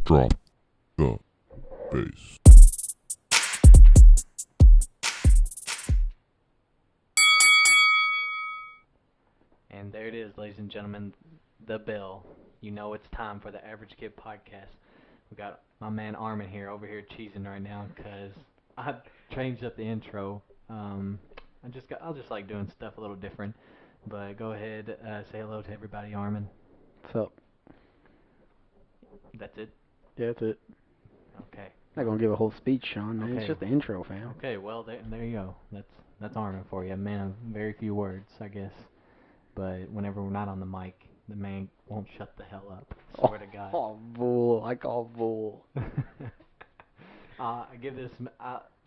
Drop the bass. And there it is, ladies and gentlemen, the bell. You know it's time for the Average Kid podcast. We got my man Armin here, over here cheesing right now, because I changed up the intro. I'll just like doing stuff a little different. But go ahead, say hello to everybody, Armin. What's up? That's it. Yeah, that's it. Okay. Not gonna give a whole speech, Sean. Man. Okay. It's just the intro, fam. Okay. Well, there you go. That's Armin for you. A man of very few words, I guess. But whenever we're not on the mic, the man won't shut the hell up. Swear to God. Oh, bull. I call bull. I give this.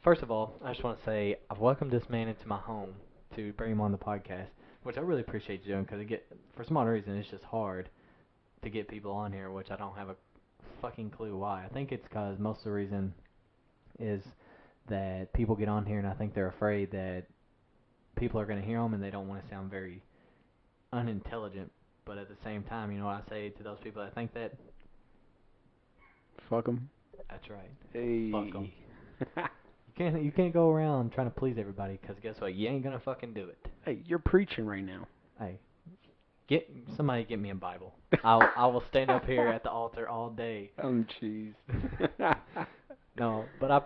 First of all, I just want to say I've welcomed this man into my home to bring him on the podcast, which I really appreciate you doing, because for some odd reason, it's just hard to get people on here, which I don't have a fucking clue why. I think it's because most of the reason is that people get on here and I think they're afraid that people are going to hear them and they don't want to sound very unintelligent. But at the same time, you know what I say to those people that think that? Fuck them. That's right. Hey. Fuck them. You can't go around trying to please everybody, because guess what? You ain't going to fucking do it. Hey, you're preaching right now. Hey, somebody get me a Bible. I will stand up here at the altar all day. Jeez. No, but I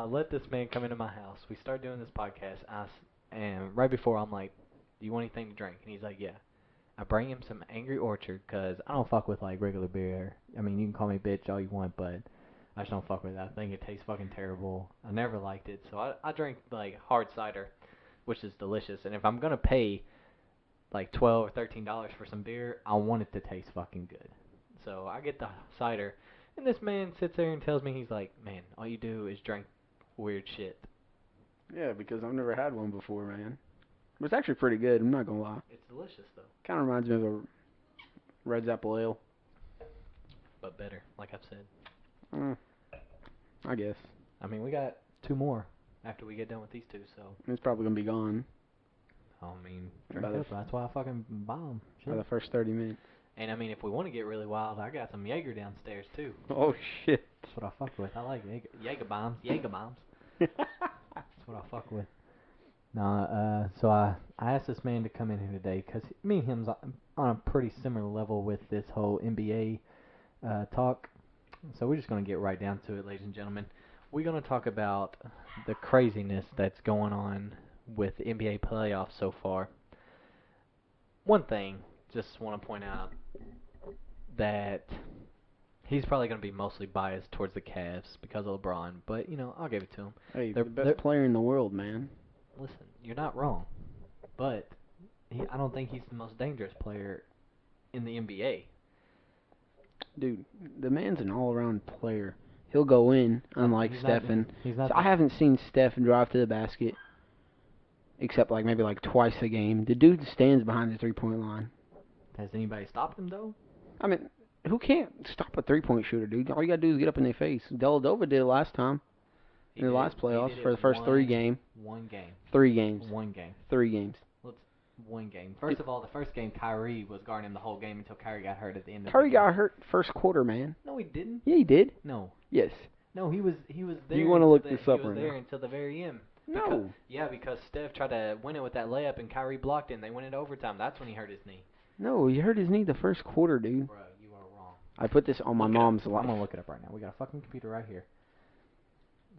let this man come into my house. We start doing this podcast, and right before I'm like, do you want anything to drink? And he's like, yeah. I bring him some Angry Orchard, because I don't fuck with like regular beer. I mean, you can call me bitch all you want, but I just don't fuck with it. I think it tastes fucking terrible. I never liked it, so I drink like hard cider, which is delicious. And if I'm gonna pay like $12 or $13 for some beer, I want it to taste fucking good. So I get the cider, and this man sits there and tells me, he's like, man, all you do is drink weird shit. Yeah, because I've never had one before, man. But it's actually pretty good, I'm not gonna lie. It's delicious, though. Kind of reminds me of a Red's Apple Ale. But better, like I've said. I guess. I mean, we got two more after we get done with these two, so. It's probably gonna be gone. I mean, drink up. That's why I fucking buy them. By the first 30 minutes. And I mean, if we want to get really wild, I got some Jaeger downstairs, too. Oh, shit. That's what I fuck with. I like Jaeger bombs. Jaeger bombs. That's what I fuck with. No, so I asked this man to come in here today, because me and him's on a pretty similar level with this whole NBA talk. So we're just going to get right down to it, ladies and gentlemen. We're going to talk about the craziness that's going on with the NBA playoffs so far. One thing, just want to point out that he's probably going to be mostly biased towards the Cavs because of LeBron, but, you know, I'll give it to him. Hey, they're the best player in the world, man. Listen, you're not wrong, but I don't think he's the most dangerous player in the NBA. Dude, the man's an all-around player. He'll go in, unlike Stephen. I haven't seen Steph drive to the basket, except maybe twice a game. The dude stands behind the three-point line. Has anybody stopped him, though? I mean, who can't stop a three-point shooter, dude? All you got to do is get up in their face. Deladova did it last time. In the last playoffs for the first 3 games. One game. 3 games. 1 game. 3 games. One game. First of all, the first game, Kyrie was guarding him the whole game until Kyrie got hurt at the end of the game. Kyrie got hurt first quarter, man. No, he didn't. Yeah, he did. No. Yes. No, he was there. You want to look this up right now? He was there until the very end. No. Because Steph tried to win it with that layup and Kyrie blocked it and they went into overtime. That's when he hurt his knee. No, he hurt his knee the first quarter, dude. Bro, you are wrong. I put this on my mom's life. I'm going to look it up right now. We got a fucking computer right here.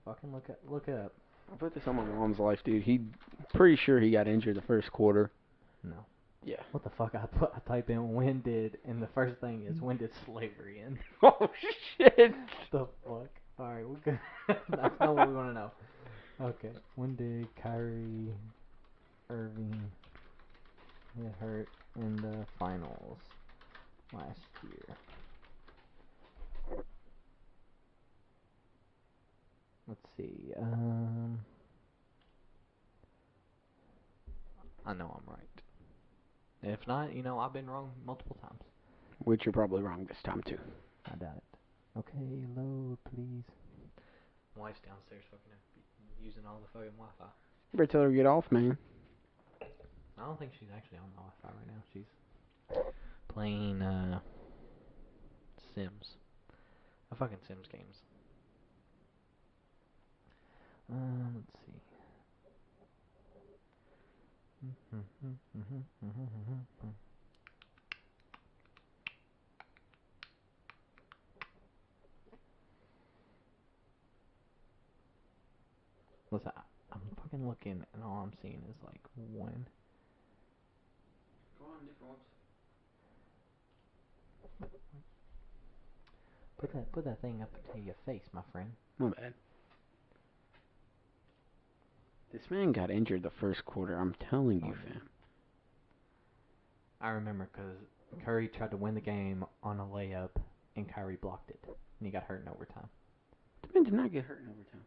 Fucking look it up. I put this on my mom's life, dude. Pretty sure he got injured the first quarter. No. Yeah. What the fuck? I type in when did, and the first thing is when did slavery end? Oh shit! The fuck? All right, we're good. That's not what we want to know. Okay, when did Kyrie Irving get hurt in the finals last year? Let's see. I know I'm right. If not, you know, I've been wrong multiple times. Which you're probably wrong this time, too. I doubt it. Okay, load, please. My wife's downstairs fucking using all the fucking Wi-Fi. You better tell her to get off, man. I don't think she's actually on Wi-Fi right now. She's playing Sims. fucking Sims games. Let's see. Listen, I'm fucking looking, and all I'm seeing is like one. Go on, different ones. Put that thing up to your face, my friend. My bad. This man got injured the first quarter. I'm telling you, fam. I remember because Curry tried to win the game on a layup, and Kyrie blocked it, and he got hurt in overtime. The man did not get hurt in overtime.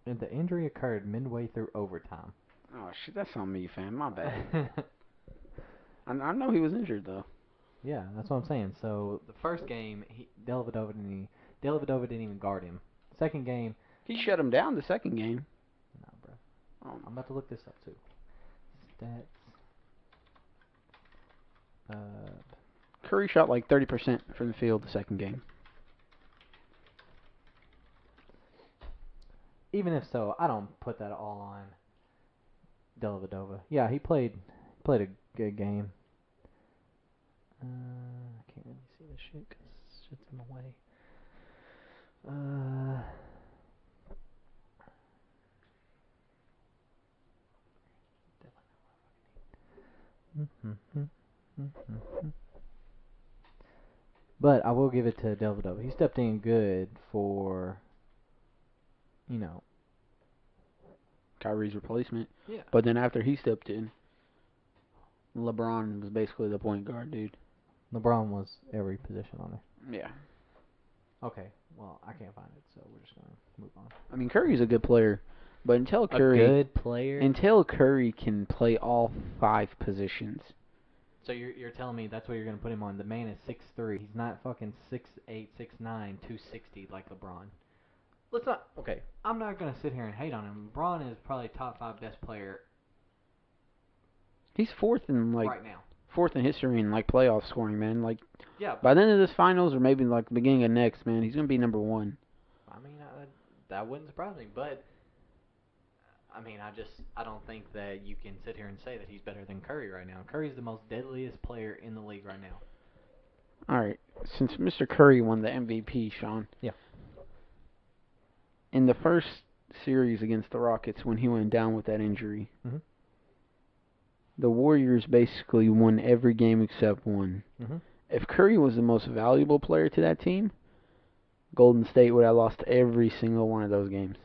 And the injury occurred midway through overtime. Oh, shit, that's on me, fam. My bad. I know he was injured, though. Yeah, that's what I'm saying. So the first game, Dellavedova didn't even guard him. Second game, He shut him down the second game. nah, bro. I'm about to look this up too. Stats. Curry shot like 30% from the field the second game. Even if so, I don't put that all on Dellavedova. Yeah, he played a good game. I can't really see this shit because shit's in the way. But I will give it to Dellavedova. He stepped in good for, Kyrie's replacement. Yeah. But then after he stepped in, LeBron was basically the point guard, dude. LeBron was every position on there. Yeah. Okay, well, I can't find it, so we're just going to move on. I mean, Curry's a good player, but until A Curry good player? can play all 5 positions. So you're telling me that's what you're going to put him on. The man is 6'3". He's not fucking 6'8", 6'9", 260 like LeBron. Let's not... Okay, I'm not going to sit here and hate on him. LeBron is probably top 5 best player He's fourth in right now. Fourth in history in playoff scoring, man. Yeah. By the end of this finals or maybe the beginning of next, man, he's going to be number 1. I mean, that wouldn't surprise me, but... I mean, I don't think that you can sit here and say that he's better than Curry right now. Curry's the most deadliest player in the league right now. All right, since Mr. Curry won the MVP, Sean. Yeah. In the first series against the Rockets when he went down with that injury, the Warriors basically won every game except one. If Curry was the most valuable player to that team, Golden State would have lost every single one of those games.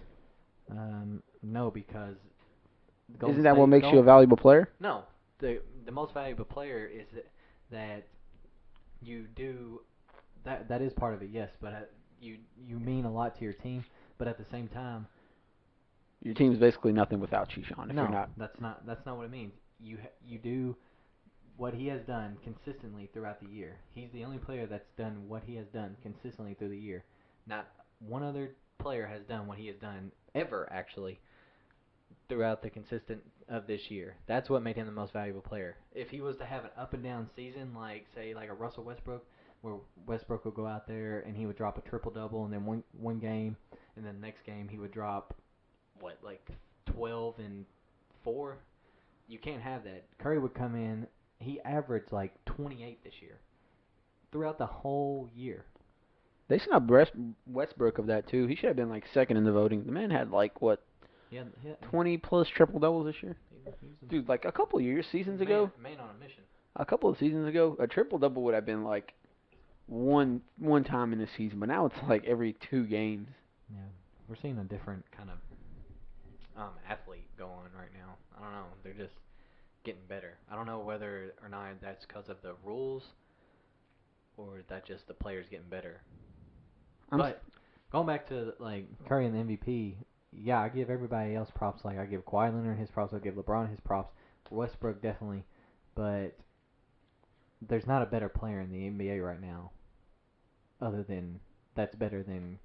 No, because Isn't that what makes you a valuable player? No, the most valuable player is that you do that is part of it. Yes, but you mean a lot to your team, but at the same time, your team's basically nothing without you, Sean. If no, you're not. that's not what it means. You do what he has done consistently throughout the year. He's the only player that's done what he has done consistently through the year. Not one other player has done what he has done ever, actually, throughout the consistent of this year. That's what made him the most valuable player. If he was to have an up and down season, like a Russell Westbrook, where Westbrook would go out there and he would drop a triple double, and then one game, and then the next game he would drop 12 and 4. You can't have that. Curry would come in. He averaged 28 this year throughout the whole year. They snubbed Westbrook of that too. He should have been second in the voting. The man had 20 plus triple doubles this year. Dude, a couple of seasons ago. Man on a mission. A couple of seasons ago, a triple double would have been one time in the season, but now it's every 2 games. Yeah, we're seeing a different kind of athlete go on right now. I don't know. They're just getting better. I don't know whether or not that's because of the rules or that just the players getting better. But going back to Curry and the MVP, yeah, I give everybody else props. I give Kawhi Leonard his props. I give LeBron his props. Westbrook definitely, but there's not a better player in the NBA right now, other than that's better than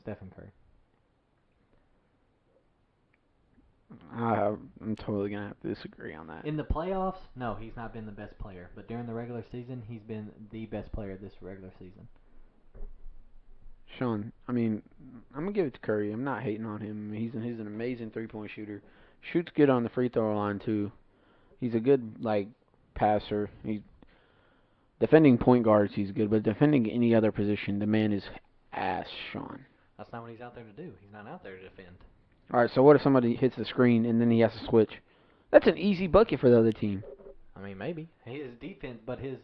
Stephen Curry. I'm totally gonna have to disagree on that. In the playoffs, no, he's not been the best player. But during the regular season, he's been the best player this regular season. Sean, I mean, I'm gonna give it to Curry. I'm not hating on him. He's an amazing 3-point shooter. Shoots good on the free throw line too. He's a good passer. He's defending point guards. He's good, but defending any other position, the man is ass, Sean. That's not what he's out there to do. He's not out there to defend. All right, so what if somebody hits the screen and then he has to switch? That's an easy bucket for the other team. I mean, maybe his defense, but his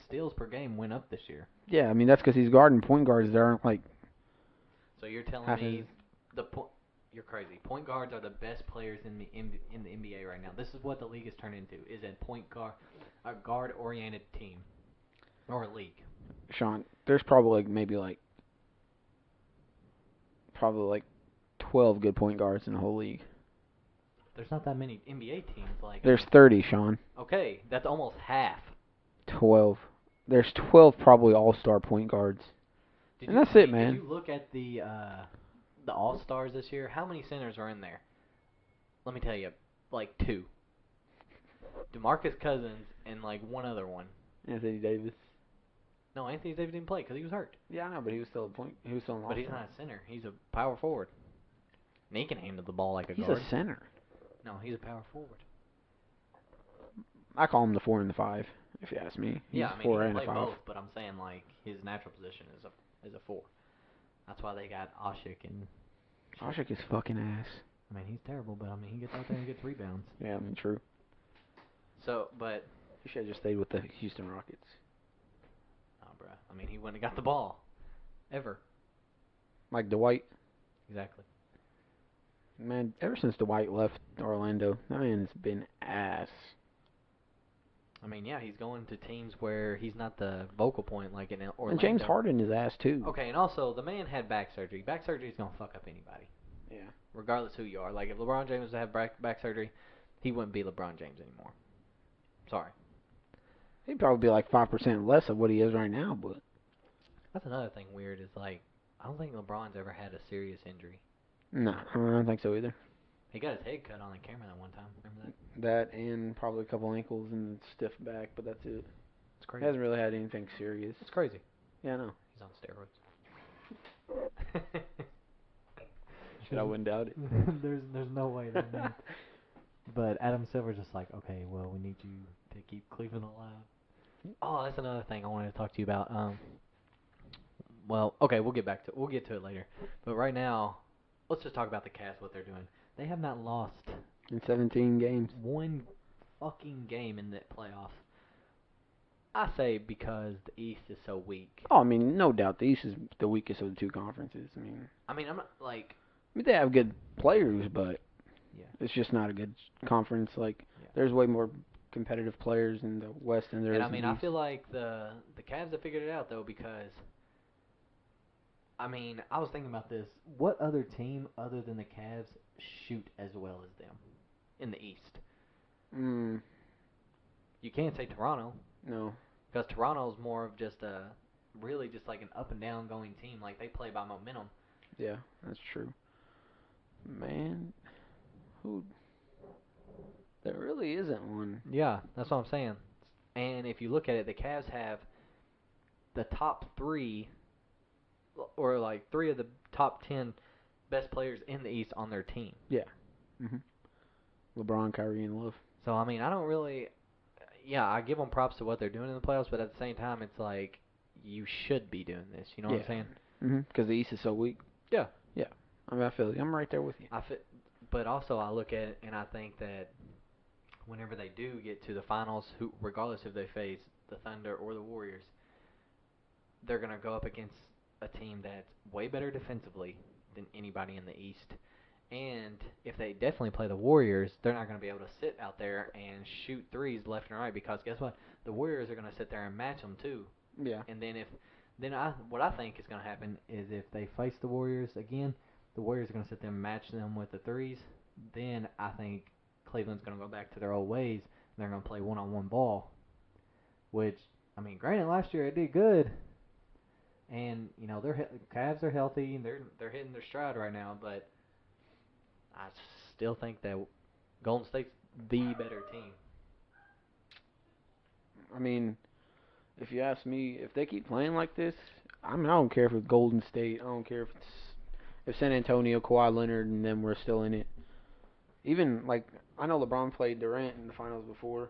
steals per game went up this year. Yeah, I mean that's because he's guarding point guards that aren't So you're telling me you're crazy. Point guards are the best players in the NBA right now. This is what the league has turned into: is a guard-oriented team or a league. Sean, there's probably maybe 12 good point guards in the whole league. There's not that many NBA teams There's 30, Sean. Okay, that's almost half. 12. There's 12 probably all-star point guards. And that's it, man. Did you look at the All-Stars this year? How many centers are in there? Let me tell you, 2. DeMarcus Cousins and one other one. Anthony Davis. No, Anthony Davis didn't play because he was hurt. Yeah, I know, but he was still he was still an all-star. But he's not a center. He's a power forward. And he can handle the ball like a He's guard. a center. No, he's a power forward. I call him the 4 and the 5, if you ask me. He's Yeah, I mean, 4 he and can play 5. both, but I'm saying his natural position is a 4. That's why they got Ashik and. Ashik is fucking ass. I mean, he's terrible, but I mean, he gets out there and gets rebounds. Yeah, I mean, true. So, but. He should have just stayed with the Houston Rockets. Oh, bruh. I mean, he wouldn't have got the ball. Ever. Like Dwight. Exactly. Man, ever since Dwight left Orlando, that man's been ass. I mean, yeah, he's going to teams where he's not the vocal point like in Orlando. And James Harden is ass, too. Okay, and also, the man had back surgery. Back surgery is going to fuck up anybody. Yeah. Regardless who you are. Like, if LeBron James was to have back surgery, he wouldn't be LeBron James anymore. Sorry. He'd probably be 5% less of what he is right now, but... That's another thing weird is, I don't think LeBron's ever had a serious injury. No, I don't think so either. He got his head cut on the camera that one time. Remember that? That and probably a couple ankles and stiff back, but that's it. It's He crazy. hasn't really had anything serious. It's crazy. Yeah, I know. He's on steroids. I wouldn't doubt it. There's no way that man. But Adam Silver's just okay, well, we need you to keep Cleveland alive. Oh, that's another thing I wanted to talk to you about. Well, okay, we'll get to it later. But right now, let's just talk about the Cavs, what they're doing. They have not lost In 17 games. one fucking game in the playoffs. I say because the East is so weak. Oh, I mean, no doubt the East is the weakest of the two conferences. I mean, I'm not They have good players, but yeah. it's just not a good conference. There's way more competitive players in the West than there is And I in mean, the I East. feel like the Cavs have figured it out though because I mean, I was thinking about this. What other team other than the Cavs shoot as well as them in the East? You can't say Toronto. No. Because Toronto's more of just really just an up and down going team. They play by momentum. Yeah, that's true. Man, there really isn't one. Yeah, that's what I'm saying. And if you look at it, the Cavs have the top 3 or 3 of the top 10 best players in the East on their team. Yeah. LeBron, Kyrie, and Love. So, I mean, I don't really... Yeah, I give them props to what they're doing in the playoffs, but at the same time, it's you should be doing this. You know what I'm saying? Because the East is so weak. Yeah. Yeah. I mean, I feel you. I'm right there with you. But also, I look at it, and I think that whenever they do get to the finals, regardless if they face the Thunder or the Warriors, they're going to go up against a team that's way better defensively than anybody in the East. And if they definitely play the Warriors, they're not going to be able to sit out there and shoot threes left and right because guess what? The Warriors are going to sit there and match them too. Yeah. And then what I think is going to happen is if they face the Warriors again, the Warriors are going to sit there and match them with the threes. Then I think Cleveland's going to go back to their old ways and they're going to play one-on-one ball. Which, I mean, granted, last year it did good. And their Cavs are healthy and they're hitting their stride right now. But I still think that Golden State's the better team. I mean, if you ask me, if they keep playing like this, I don't care if it's Golden State. I don't care if San Antonio, Kawhi Leonard, and them were still in it. Even like I know LeBron played Durant in the finals before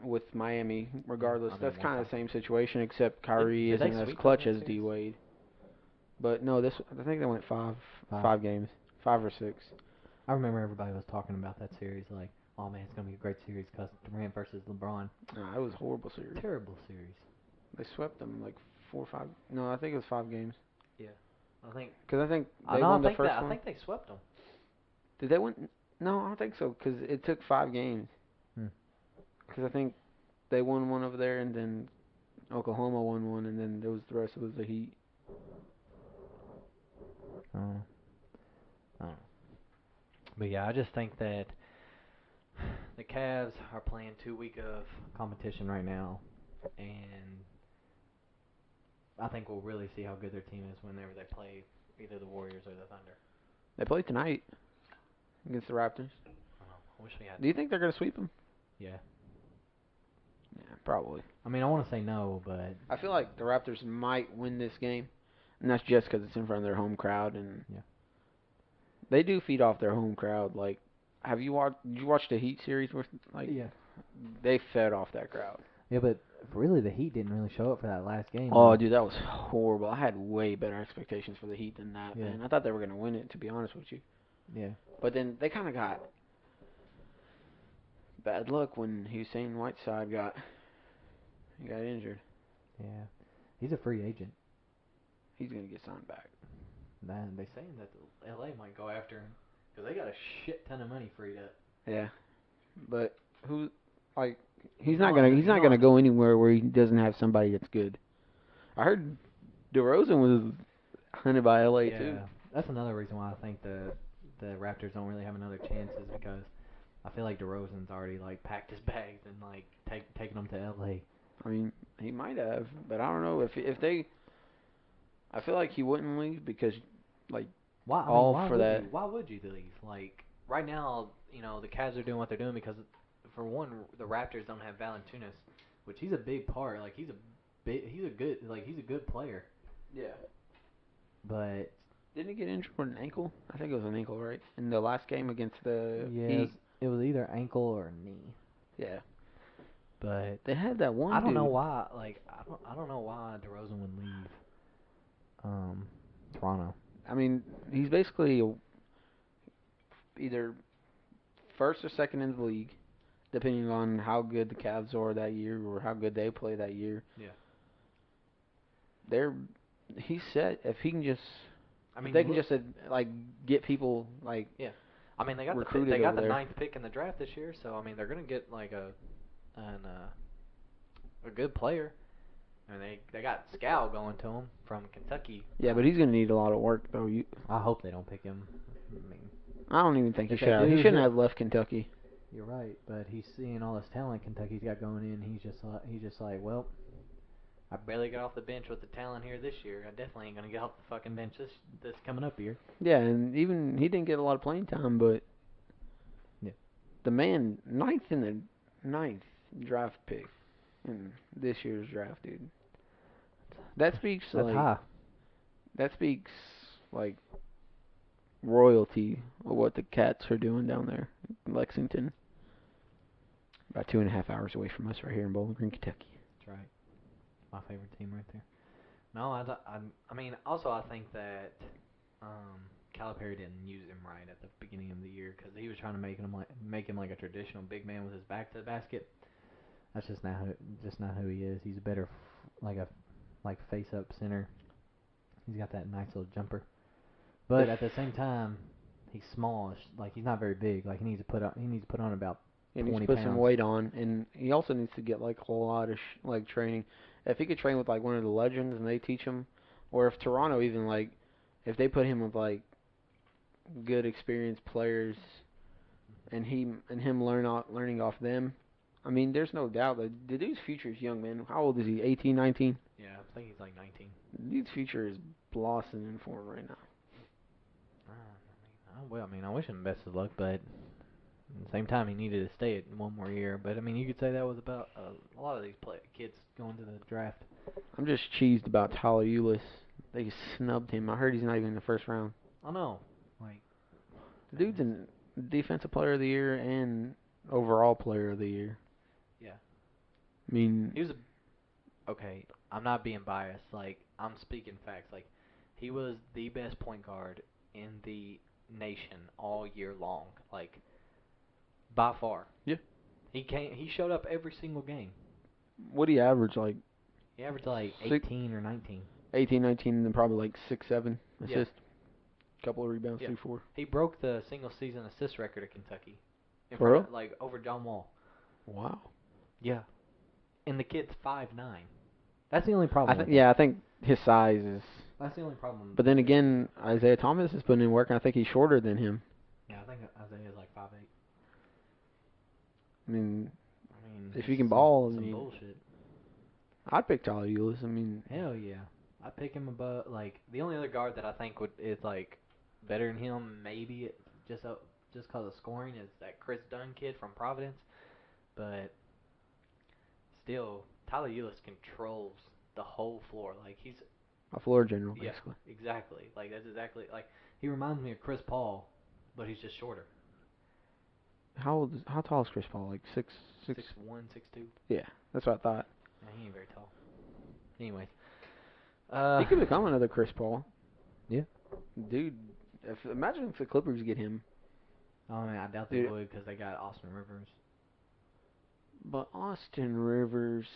with Miami. Regardless, that's kind of the same situation, except Kyrie Did they isn't as sweep clutch them as in D series? Wade. But no, I think they went five games, 5 or 6. I remember everybody was talking about that series like, oh man, it's gonna be a great series because Durant versus LeBron. Nah, it was a horrible series. Terrible series. They swept them like 4 or 5. No, I think it was 5 games. Yeah, I think. Because I think I they won the think first that one. I think they swept them. Did they win? No, I don't think so. Because it took 5 games. Because I think they won one over there, and then Oklahoma won one, and then there was the rest was the Heat. Oh. But yeah, I just think that the Cavs are playing too weak of competition right now, and I think we'll really see how good their team is whenever they play either the Warriors or the Thunder. They play tonight against the Raptors. I wish we had. Do you think they're going to sweep them? Yeah. Yeah, probably. I mean, I want to say no, but I feel like the Raptors might win this game, and that's just because it's in front of their home crowd, and they do feed off their home crowd. Like, did you watch the Heat series? Where, like, they fed off that crowd. Yeah, but really, the Heat didn't really show up for that last game. Oh, dude, that was horrible. I had way better expectations for the Heat than that, Yeah. man. I thought they were going to win it, to be honest with you. Yeah. But then they kind of got bad luck when Hussein Whiteside got injured. Yeah. He's a free agent. He's going to get signed back. Man, they saying that LA might go after him because they got a shit ton of money freed up. Yeah. But he's not gonna go anywhere where he doesn't have somebody that's good. I heard DeRozan was hunted by LA too. Yeah, that's another reason why I think the Raptors don't really have another chance is because I feel like DeRozan's already like packed his bags and like taking them to LA. I mean, he might have, but I don't know if they. I feel like he wouldn't leave because why would you leave? Like right now, the Cavs are doing what they're doing because. For one, the Raptors don't have Valanciunas, which he's a big part. Like he's a good player. Yeah. But didn't he get injured with an ankle? I think it was an ankle, right? In the last game against the Heat. It was either ankle or knee. Yeah. But they had that one. I don't know why. Like I don't know why DeRozan would leave. Toronto. I mean, he's basically either first or second in the league. Depending on how good the Cavs are that year or how good they play that year. Yeah. He's set. If he can just, they can just get people like. Yeah. I mean, they got recruited the 9th pick in the draft this year, so I mean they're gonna get like a good player. I mean they got Scal going to him from Kentucky. Yeah, but he's gonna need a lot of work though. I hope they don't pick him. I don't even think he should. He shouldn't have left Kentucky. You're right, but he's seeing all this talent Kentucky's got going in. He's just like, well, I barely got off the bench with the talent here this year. I definitely ain't gonna get off the fucking bench this coming up year. Yeah, and even he didn't get a lot of playing time, but the man ninth draft pick in this year's draft, dude. That speaks like royalty of what the Cats are doing down there in Lexington. About 2.5 hours away from us right here in Bowling Green, Kentucky. That's right. My favorite team right there. No, I mean, also I think that Calipari didn't use him right at the beginning of the year because he was trying to make him like a traditional big man with his back to the basket. That's just not who he is. He's a better face up center. He's got that nice little jumper. But at the same time, he's small. Like he's not very big. Like he needs to put on about 20 pounds. He needs to put some weight on, and he also needs to get like a whole lot of training. If he could train with like one of the legends and they teach him, or if Toronto even if they put him with like good experienced players, and him learning off them. I mean, there's no doubt that the dude's future is young, man. How old is he? 18, 19? Yeah, think he's like 19. Dude's future is blossoming for him right now. I wish him best of luck, but at the same time, he needed to stay it one more year. But I mean, you could say that was about a lot of these kids going to the draft. I'm just cheesed about Tyler Eulis. They snubbed him. I heard he's not even in the first round. I know, like The dude's a defensive player of the year and overall player of the year. Yeah. I mean, he was okay. I'm not being biased. Like, I'm speaking facts. Like, he was the best point guard in the nation all year long. Like, by far. Yeah. He showed up every single game. what do you average? Like He averaged like 18 or 19. 18, 19, and then probably like 6, 7 assists. Yeah. Couple of rebounds, Yeah. 3, 4. He broke the single season assist record of Kentucky. For real? Like, over John Wall. Wow. Yeah. And the kid's 5'9". That's the only problem. I think his size is. That's the only problem. But then again, Isaiah Thomas is putting in work, and I think he's shorter than him. Yeah, I think Isaiah's like 5'8". I mean, if it's he can ball, some bullshit. I'd pick Tyler Eulis. I mean, Hell yeah, I pick him above. Like, the only other guard that I think is like better than him, maybe just because of scoring, is that Chris Dunn kid from Providence. But still, Tyler Eulis controls the whole floor. Like, he's a floor general, basically. Yeah, exactly. Like, that's exactly like he reminds me of Chris Paul, but he's just shorter. How tall is Chris Paul? Like 6'1", 6'1", 6'2". Yeah, that's what I thought. Yeah, he ain't very tall. Anyways, He could become another Chris Paul. Yeah. Dude, imagine if the Clippers get him. I mean, I doubt they would because they got Austin Rivers. But Austin Rivers,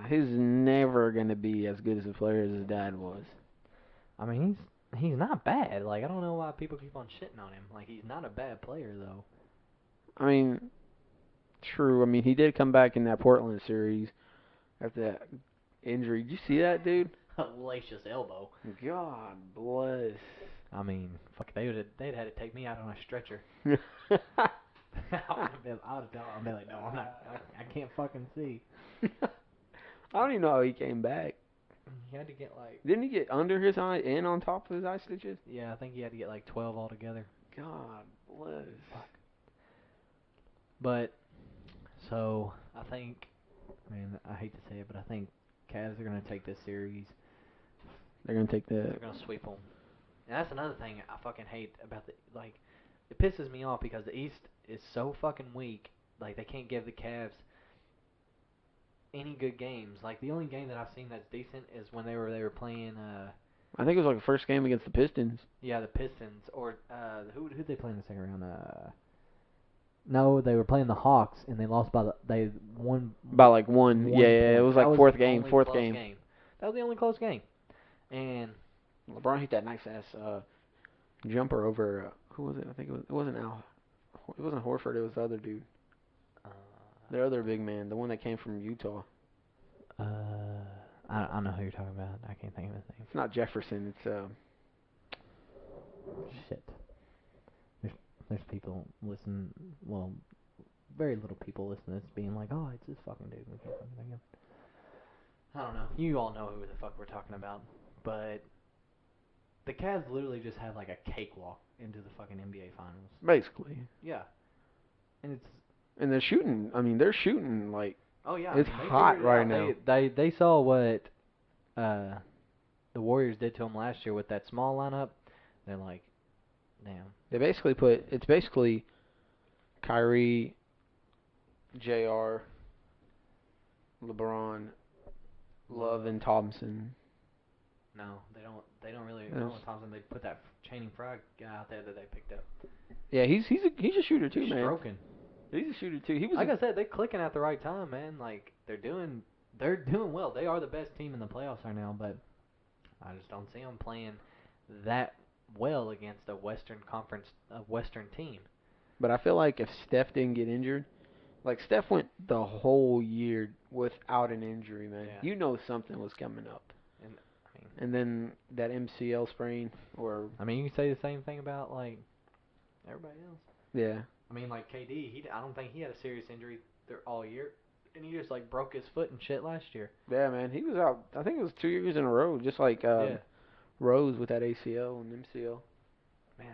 he's never gonna be as good as a player as his dad was. I mean, he's not bad. Like, I don't know why people keep on shitting on him. Like, he's not a bad player though. I mean, true. I mean, he did come back in that Portland series after that injury. Did you see that, dude? Hellacious elbow. God bless. I mean, fuck, they'd had to take me out on a stretcher. I would have been like, no, I'm not. I can't fucking see. I don't even know how he came back. He had to get like. Didn't he get under his eye and on top of his eye stitches? Yeah, I think he had to get like 12 altogether. God bless. Fuck. But, so, I think, man, I hate to say it, but I think Cavs are going to take this series. They're going to take They're going to sweep them. And that's another thing I fucking hate about it pisses me off because the East is so fucking weak. Like, they can't give the Cavs any good games. Like, the only game that I've seen that's decent is when they were playing, I think it was like the first game against the Pistons. yeah, the Pistons, or, who'd they play in the second round? No, they were playing the Hawks, and they lost they won by like one. Yeah, it was like fourth the game. That was the only close game. And LeBron hit that nice ass jumper over. Who was it? I think it wasn't Al. It wasn't Horford. It was the other dude. The other big man, the one that came from Utah. I know who you're talking about. I can't think of his name. It's not Jefferson. It's Shit. There's people listen. Well, very little people listen to this, being like, "Oh, it's this fucking dude." We can't fucking think of him. I don't know. You all know who the fuck we're talking about, but the Cavs literally just have like a cakewalk into the fucking NBA Finals. basically. Yeah, and they're shooting. I mean, they're shooting like. Oh yeah, it's hot right now. They saw what the Warriors did to them last year with that small lineup. They're like, damn. It's basically Kyrie, JR, LeBron, Love, and Thompson. No, they don't really. Thompson. They put that Channing Frye guy out there that they picked up. Yeah, he's a shooter too, man. Stroking. He's a shooter too. He was like I said, they're clicking at the right time, man. Like they're doing well. They are the best team in the playoffs right now, but I just don't see them playing that well against a Western team. But I feel like if Steph didn't get injured, like Steph went the whole year without an injury, man. Yeah. You know something was coming up. And then that MCL sprain, or I mean, you can say the same thing about like everybody else. Yeah. I mean, like KD, I don't think he had a serious injury all year. And he just like broke his foot and shit last year. Yeah, man. He was out. I think it was 2 years in a row, just like Rose with that ACL and MCL. Man,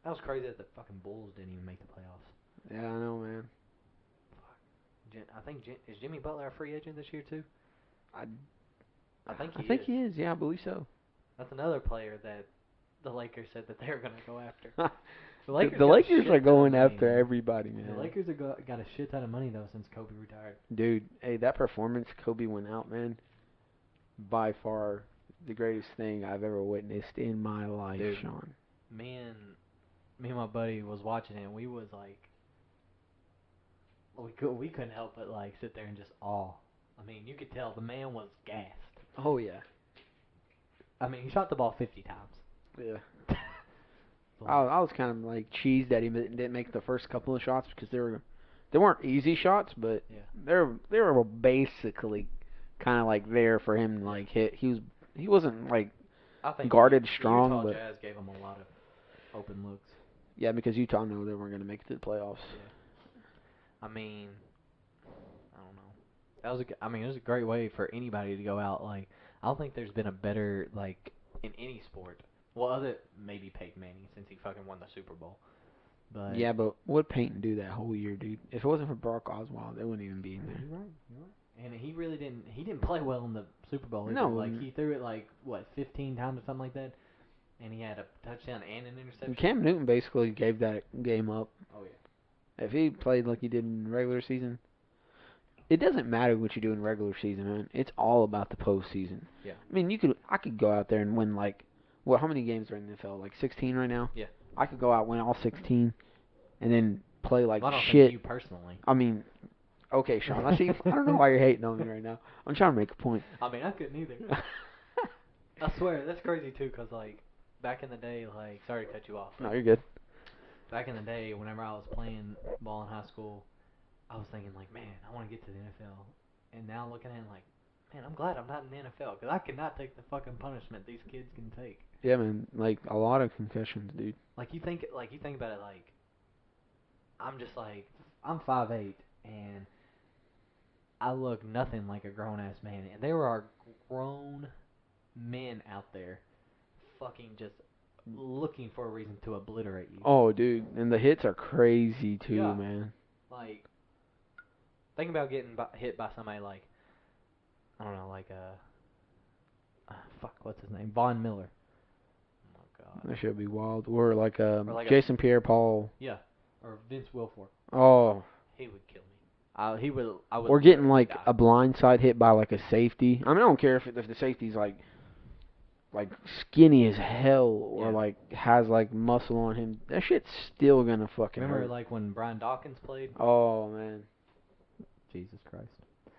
that was crazy that the fucking Bulls didn't even make the playoffs. Yeah, I know, man. I think is Jimmy Butler a free agent this year too? I think I think he is. Yeah, I believe so. That's another player that the Lakers said that they were going to go after. The Lakers are going after everybody, man. The Lakers have got a shit ton of money though since Kobe retired. Dude, hey, that performance Kobe went out, man. By far the greatest thing I've ever witnessed in my life, Dude, Sean. Me and my buddy was watching it, and we was like, we couldn't help but like sit there and just awe. I mean, you could tell the man was gassed. Oh yeah. I mean, he shot the ball 50 times. Yeah. I was kind of like cheesed that he didn't make the first couple of shots because they weren't easy shots, but they were basically kind of like there for him to like hit. He wasn't like guarded strong, Utah but Jazz gave him a lot of open looks. Yeah, because Utah knew they weren't going to make it to the playoffs. Yeah. I mean, I don't know. It was a great way for anybody to go out. Like, I don't think there's been a better like in any sport. Well, other maybe Peyton Manning since he fucking won the Super Bowl. But yeah, but what Peyton do that whole year, dude? If it wasn't for Brock Osweild, they wouldn't even be in there. You're right. And he really didn't. He didn't play well in the Super Bowl. Either. No, like he threw it like 15 times or something like that, and he had a touchdown and an interception. Cam Newton basically gave that game up. Oh yeah. If he played like he did in regular season, it doesn't matter what you do in regular season, man. It's all about the postseason. Yeah. I mean, I could go out there and win like, how many games are in the NFL? Like 16 right now. Yeah. I could go out and win all 16, and then play like I don't shit. think you personally. I mean, okay, Sean. I don't know why you're hating on me right now. I'm trying to make a point. I mean, I couldn't either. I swear, that's crazy too, cause like back in the day, like sorry to cut you off. No, you're good. Back in the day, whenever I was playing ball in high school, I was thinking like, man, I want to get to the NFL. And now looking at it like, man, I'm glad I'm not in the NFL because I cannot take the fucking punishment these kids can take. Yeah, man. Like a lot of concussions, dude. Like you think about it, like I'm just like I'm 5'8" and I look nothing like a grown ass man, and there are grown men out there, fucking just looking for a reason to obliterate you. Oh, dude, and the hits are crazy too, man. Like, think about getting hit by somebody like, I don't know, like what's his name? Von Miller. Oh my God. That should be wild. Or like Jason Pierre-Paul. Yeah, or Vince Wilfork. Oh. He would kill me. I would. Or getting like a blindside hit by like a safety. I mean, I don't care if the safety's like skinny as hell or like has like muscle on him. That shit's still gonna fucking Remember hurt. like when Brian Dawkins played? Oh man. Jesus Christ.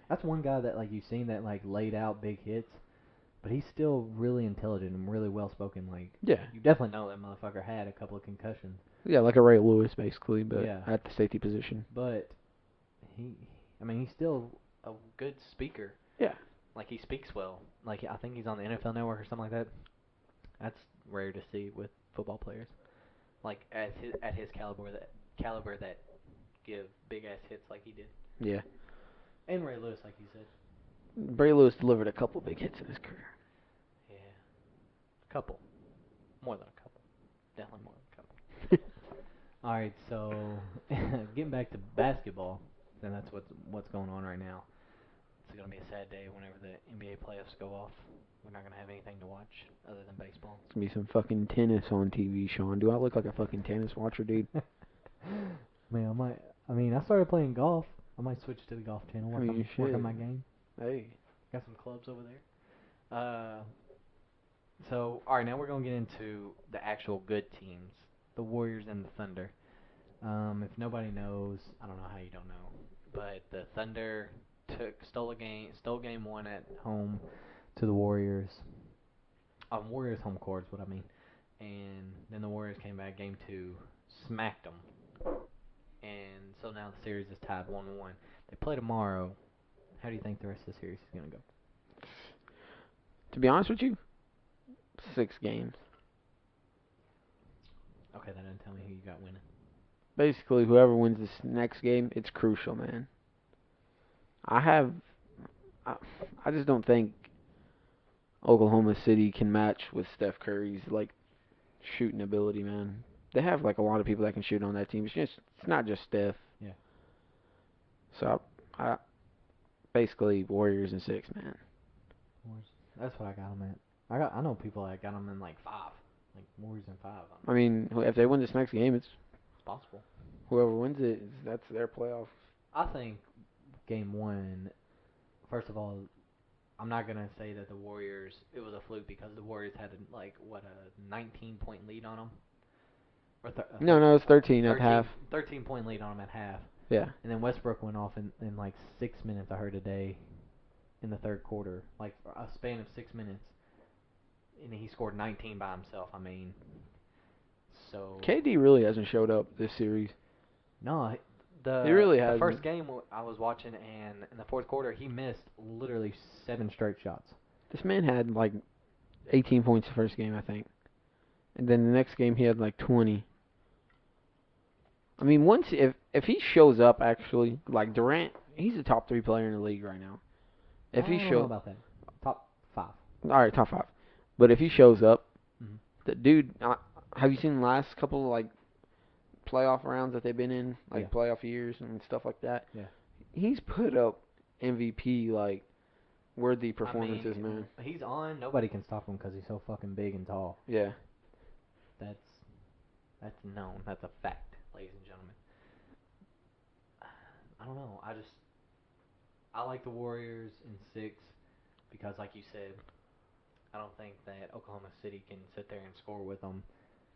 That's one guy that like you've seen that like laid out big hits, but he's still really intelligent and really well spoken. Like yeah, you definitely know that motherfucker had a couple of concussions. Yeah, like a Ray Lewis basically, but yeah. at the safety position. But he's still a good speaker. Yeah. Like he speaks well. Like I think he's on the NFL Network or something like that. That's rare to see with football players. Like at his caliber that give big ass hits like he did. Yeah. And Ray Lewis, like you said. Ray Lewis delivered a couple big hits in his career. Yeah. A couple. More than a couple. Definitely more than a couple. Alright, so getting back to basketball, then that's what's going on right now. It's going to be a sad day whenever the NBA playoffs go off. We're not going to have anything to watch other than baseball. It's going to be some fucking tennis on TV, Sean. Do I look like a fucking tennis watcher, dude? Man, I started playing golf. I might switch to the golf channel. Work on my game. Hey. Got some clubs over there. So, alright, now we're going to get into the actual good teams. The Warriors and the Thunder. If nobody knows, I don't know how you don't know, but the Thunder stole game one at home to the Warriors. On Warriors home court is what I mean. And then the Warriors came back game two, smacked them. And so now the series is tied 1-1. They play tomorrow. How do you think the rest of the series is going to go? To be honest with you, 6 games. Okay, that doesn't tell me who you got winning. Basically, whoever wins this next game, it's crucial, man. I just don't think Oklahoma City can match with Steph Curry's like shooting ability, man. They have like a lot of people that can shoot on that team. It's not just Steph. Yeah. So I basically Warriors in 6, man. That's what I got them at. I know people that got them in like 5, like Warriors in 5. I mean, if they win this next game, it's possible. whoever wins it, that's their playoff. I think game 1. First of all, I'm not gonna say that the Warriors. It was a fluke because the Warriors had a 19-point lead on them. No, it's 13 at half. 13-point lead on them at half. Yeah. And then Westbrook went off in like 6 minutes. I heard today, in the third quarter, like a span of 6 minutes, and he scored 19 by himself. I mean, so KD really hasn't showed up this series. no, He really the hasn't. first game I was watching, and in the fourth quarter, he missed literally 7 straight shots. This man had like 18 points the first game, I think. And then the next game he had like 20. I mean, if he shows up actually, like Durant, he's a top 3 player in the league right now. If he I don't shows know about that. Top 5. All right, top 5. But if he shows up, Mhm. the dude, have you seen the last couple of like playoff rounds that they've been in, like Yeah. playoff years and stuff like that? Yeah. He's put up MVP like worthy performances, I mean, man. He's on. Nobody can stop him because he's so fucking big and tall. Yeah. That's known. That's a fact, ladies and gentlemen. I don't know. I like the Warriors in 6 because, like you said, I don't think that Oklahoma City can sit there and score with them.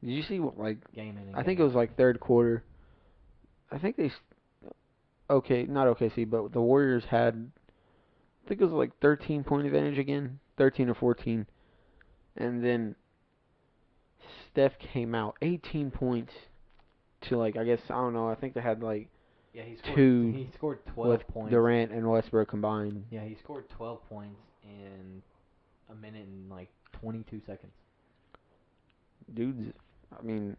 Did you see what like? Game in and I think game it was like third quarter. I think not OKC, but the Warriors had. I think it was like 13-point advantage again, 13 or 14, and then Steph came out 18 points to like I don't know. I think they had like he scored 12 with points. Durant and Westbrook combined. Yeah, he scored 12 points in a minute and like 22 seconds. Dude's, I mean,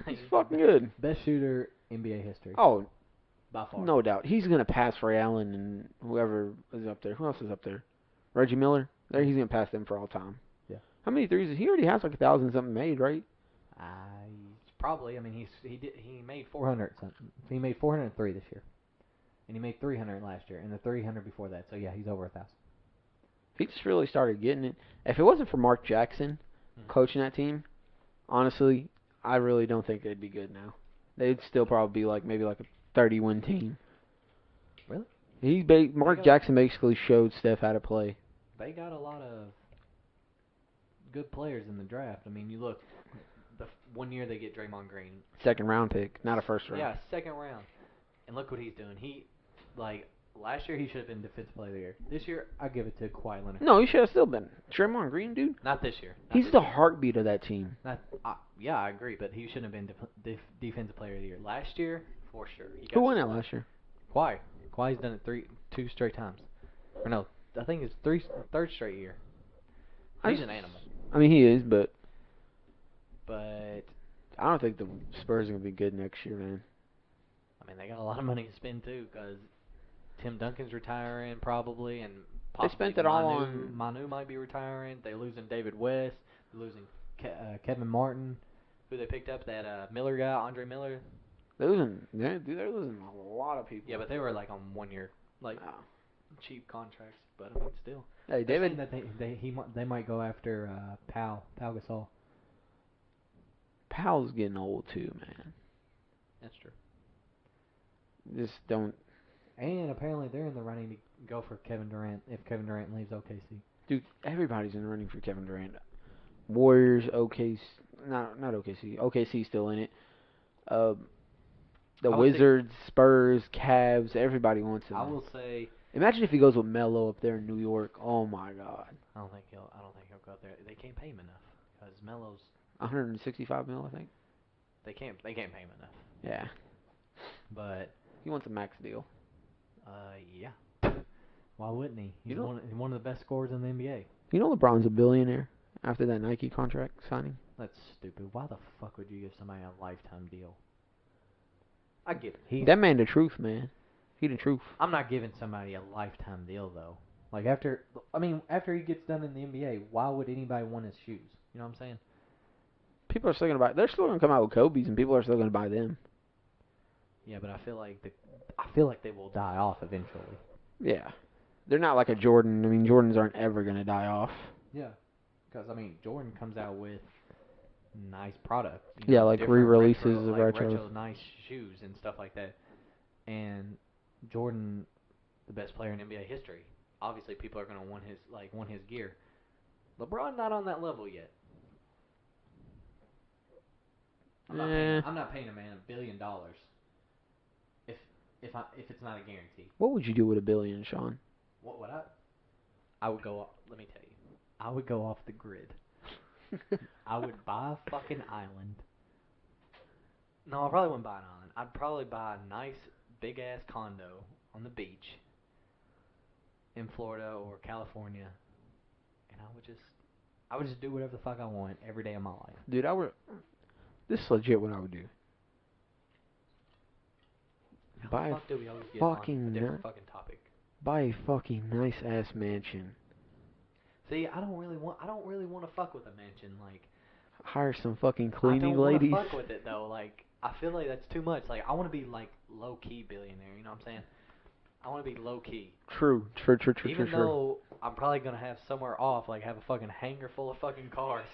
he's fucking good. Best shooter NBA history. Oh, by far. no doubt. He's gonna pass Ray Allen and whoever is up there. Who else is up there? Reggie Miller. There, he's gonna pass them for all time. Yeah. How many threes? He already has like 1,000 something made, right? Probably. I mean, he made 400 something. He made 403 this year, and he made 300 last year, and the 300 before that. So yeah, he's over 1,000. He just really started getting it. If it wasn't for Mark Jackson coaching that team, honestly, I really don't think they'd be good now. They'd still probably be like maybe like a 30-win team. Really? Mark Jackson basically showed Steph how to play. They got a lot of good players in the draft. I mean, you look, the 1 year they get Draymond Green. Second round pick, not a first round. Yeah, second round. And look what he's doing. Last year he should have been Defensive Player of the Year. This year, I give it to Kawhi Leonard. No, he should have still been. Draymond Green, dude. Not this year. He's the heartbeat of that team. Yeah, I agree, but he shouldn't have been Defensive Player of the Year. Last year, for sure. Who won that last year? Kawhi. Kawhi's done it 2 straight times. Or no, I think it's third straight year. He's an animal. I mean, he is, but I don't think the Spurs are going to be good next year, man. I mean, they got a lot of money to spend, too, because Tim Duncan's retiring, probably, and they spent it all on... Manu might be retiring. They're losing David West. They're losing Kevin Martin, who they picked up, that Miller guy, Andre Miller. They're losing a lot of people. Yeah, but they were, like, on 1 year, cheap contracts. But, I mean, still. Hey, David... That they might go after Pau Gasol. Powell's getting old, too, man. That's true. Just don't... And apparently they're in the running to go for Kevin Durant if Kevin Durant leaves OKC. Dude, everybody's in the running for Kevin Durant. Warriors, OKC... Not OKC. OKC's still in it. The Wizards, Spurs, Cavs, everybody wants him. I will say... Imagine if he goes with Melo up there in New York. Oh, my God. I don't think he'll go up there. They can't pay him enough because Melo's... $165 million, I think. They can't pay him enough. Yeah. But he wants a max deal. Yeah. Why wouldn't he? He's one of the best scorers in the NBA. You know LeBron's a billionaire after that Nike contract signing? That's stupid. Why the fuck would you give somebody a lifetime deal? I get it. That man the truth, man. He the truth. I'm not giving somebody a lifetime deal though. Like after he gets done in the NBA, why would anybody want his shoes? You know what I'm saying? People are still gonna buy. They're still gonna come out with Kobe's, and people are still gonna buy them. Yeah, but I feel like they will die off eventually. Yeah, they're not like a Jordan. I mean, Jordans aren't ever gonna die off. Yeah, because Jordan comes out with nice product. Yeah, like re-releases of retro nice shoes and stuff like that. And Jordan, the best player in NBA history. Obviously, people are gonna want his gear. LeBron not on that level yet. I'm not paying a man $1 billion if it's not a guarantee. What would you do with $1 billion, Sean? What would I? I would go. Let me tell you. I would go off the grid. I would buy a fucking island. No, I probably wouldn't buy an island. I'd probably buy a nice big ass condo on the beach in Florida or California, and I would just do whatever the fuck I want every day of my life. Dude, this is legit what I would do. Buy a fuck do we always get fucking on a different fucking topic? Buy a fucking nice ass mansion. See, I don't really want to fuck with a mansion. Like, hire some fucking cleaning I don't ladies. want to fuck with it though. Like, I feel like that's too much. Like, I want to be like low key billionaire. You know what I'm saying? I want to be low key. True. Even though I'm probably gonna have somewhere off, like have a fucking hangar full of fucking cars.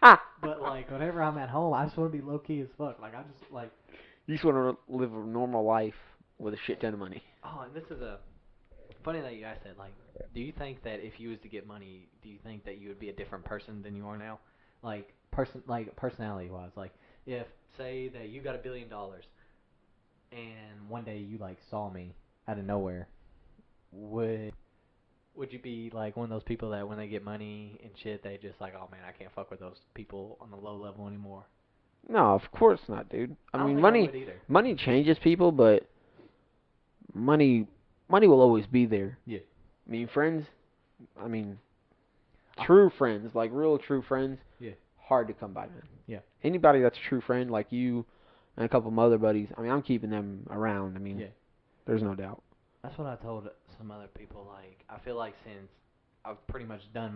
But like, whenever I'm at home, I just want to be low key as fuck. Like, I just like. You just want to live a normal life with a shit ton of money. Oh, and this is funny that you asked that. Like, do you think that if you was to get money, do you think that you would be a different person than you are now? Like personality wise, like if say that you got $1 billion, and one day you like saw me out of nowhere, would you be like one of those people that when they get money and shit, they just like, oh man, I can't fuck with those people on the low level anymore? No, of course not, dude. I mean, don't think I would either. money changes people, but money will always be there. Yeah. I mean, friends. I mean, true friends, like real true friends. Yeah. Hard to come by, man. Yeah. Anybody that's a true friend, like you and a couple of my other buddies. I mean, I'm keeping them around. I mean, Yeah. There's no doubt. That's what I told some other people. Like, I feel like since I've pretty much done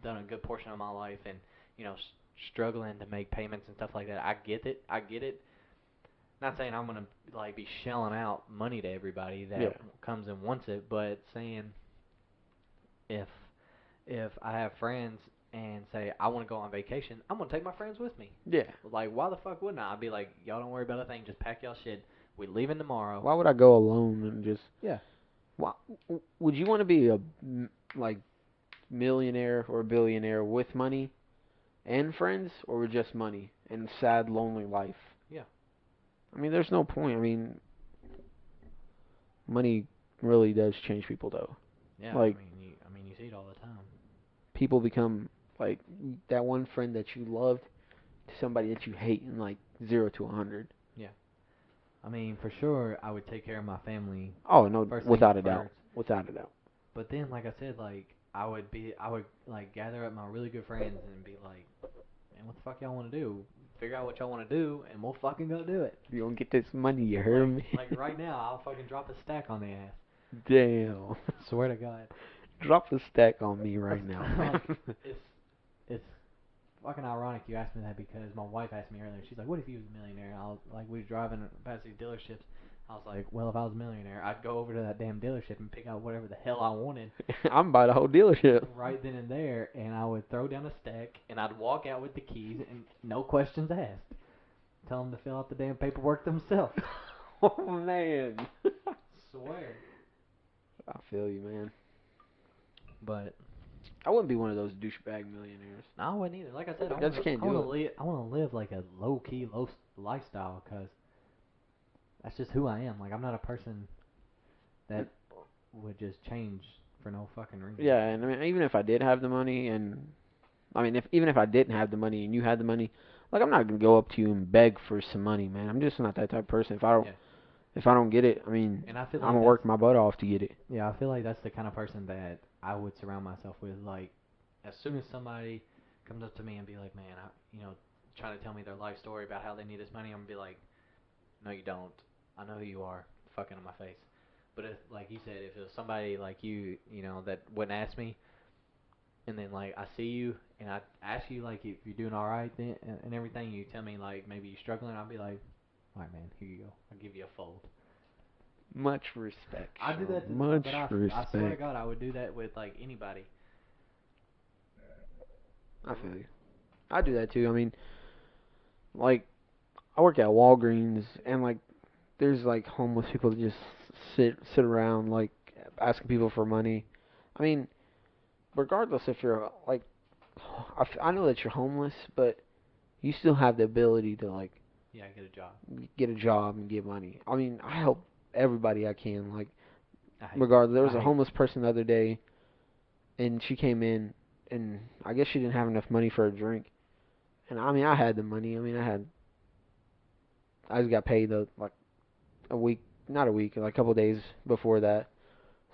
done a good portion of my life, and struggling to make payments and stuff like that. I get it. Not saying I'm gonna like be shelling out money to everybody that comes and wants it, but saying if I have friends and say I want to go on vacation, I'm gonna take my friends with me. Yeah. Like, why the fuck wouldn't I? I'd be like, y'all don't worry about a thing. Just pack y'all shit. We leaving tomorrow. Why would I go alone and just? Yeah. Why would you want to be a millionaire or a billionaire with money and friends, or with just money and sad, lonely life? Yeah. I mean, there's no point. I mean, money really does change people, though. Yeah. Like, I mean, you see it all the time. People become like that one friend that you loved to somebody that you hate in like 0 to 100. Yeah. I mean, for sure, I would take care of my family. Oh no, without a first. doubt. Without a doubt. But then, like I said, like I would like gather up my really good friends and be like, man, what the fuck y'all want to do? Figure out what y'all want to do, and we'll fucking go do it. You gonna get this money, you heard me? Like right now, I'll fucking drop a stack on the ass. Damn. Swear to God. Drop the stack on me right now. It's fucking ironic you asked me that, because my wife asked me earlier. She's like, what if you was a millionaire? We were driving past these dealerships. I was like, well, if I was a millionaire, I'd go over to that damn dealership and pick out whatever the hell I wanted. I'm by the whole dealership. Right then and there, and I would throw down a stack, and I'd walk out with the keys, and no questions asked. Tell them to fill out the damn paperwork themselves. Oh, man. Swear. I feel you, man. But I wouldn't be one of those douchebag millionaires. No, I wouldn't either. Like I said, I want to live like a low-key lifestyle, because that's just who I am. Like, I'm not a person that would just change for no fucking reason. Yeah, and I mean, even if I did have the money, and I mean, even if I didn't have the money and you had the money, like, I'm not gonna go up to you and beg for some money, man. I'm just not that type of person. If I don't get it, I mean, and I feel like I'm gonna work my butt off to get it. Yeah, I feel like that's the kind of person that I would surround myself with. Like, as soon as somebody comes up to me and be like, man, trying to tell me their life story about how they need this money, I'm gonna be like, no, you don't. I know who you are. fucking in my face. But if, like you said, if it was somebody like you know, that wouldn't ask me, and then like I see you and I ask you like if you're doing all right then and everything, you tell me like maybe you're struggling, I'll be like, all right, man, here you go. I'll give you a fold. Much respect. I do that to much but I respect. swear to God, I would do that with like anybody. I feel you. I do that too. I mean, like, I work at Walgreens, and like, there's like homeless people that just sit around like asking people for money. I mean, regardless if you're like, I know that you're homeless, but you still have the ability to like Yeah, get a job. get a job and get money. I mean, I help everybody I can. Like, I regardless, there was a homeless person the other day, and she came in, and I guess she didn't have enough money for a drink. And I mean, I had the money. I mean, I just got paid like a week, not a week, like a couple of days before that.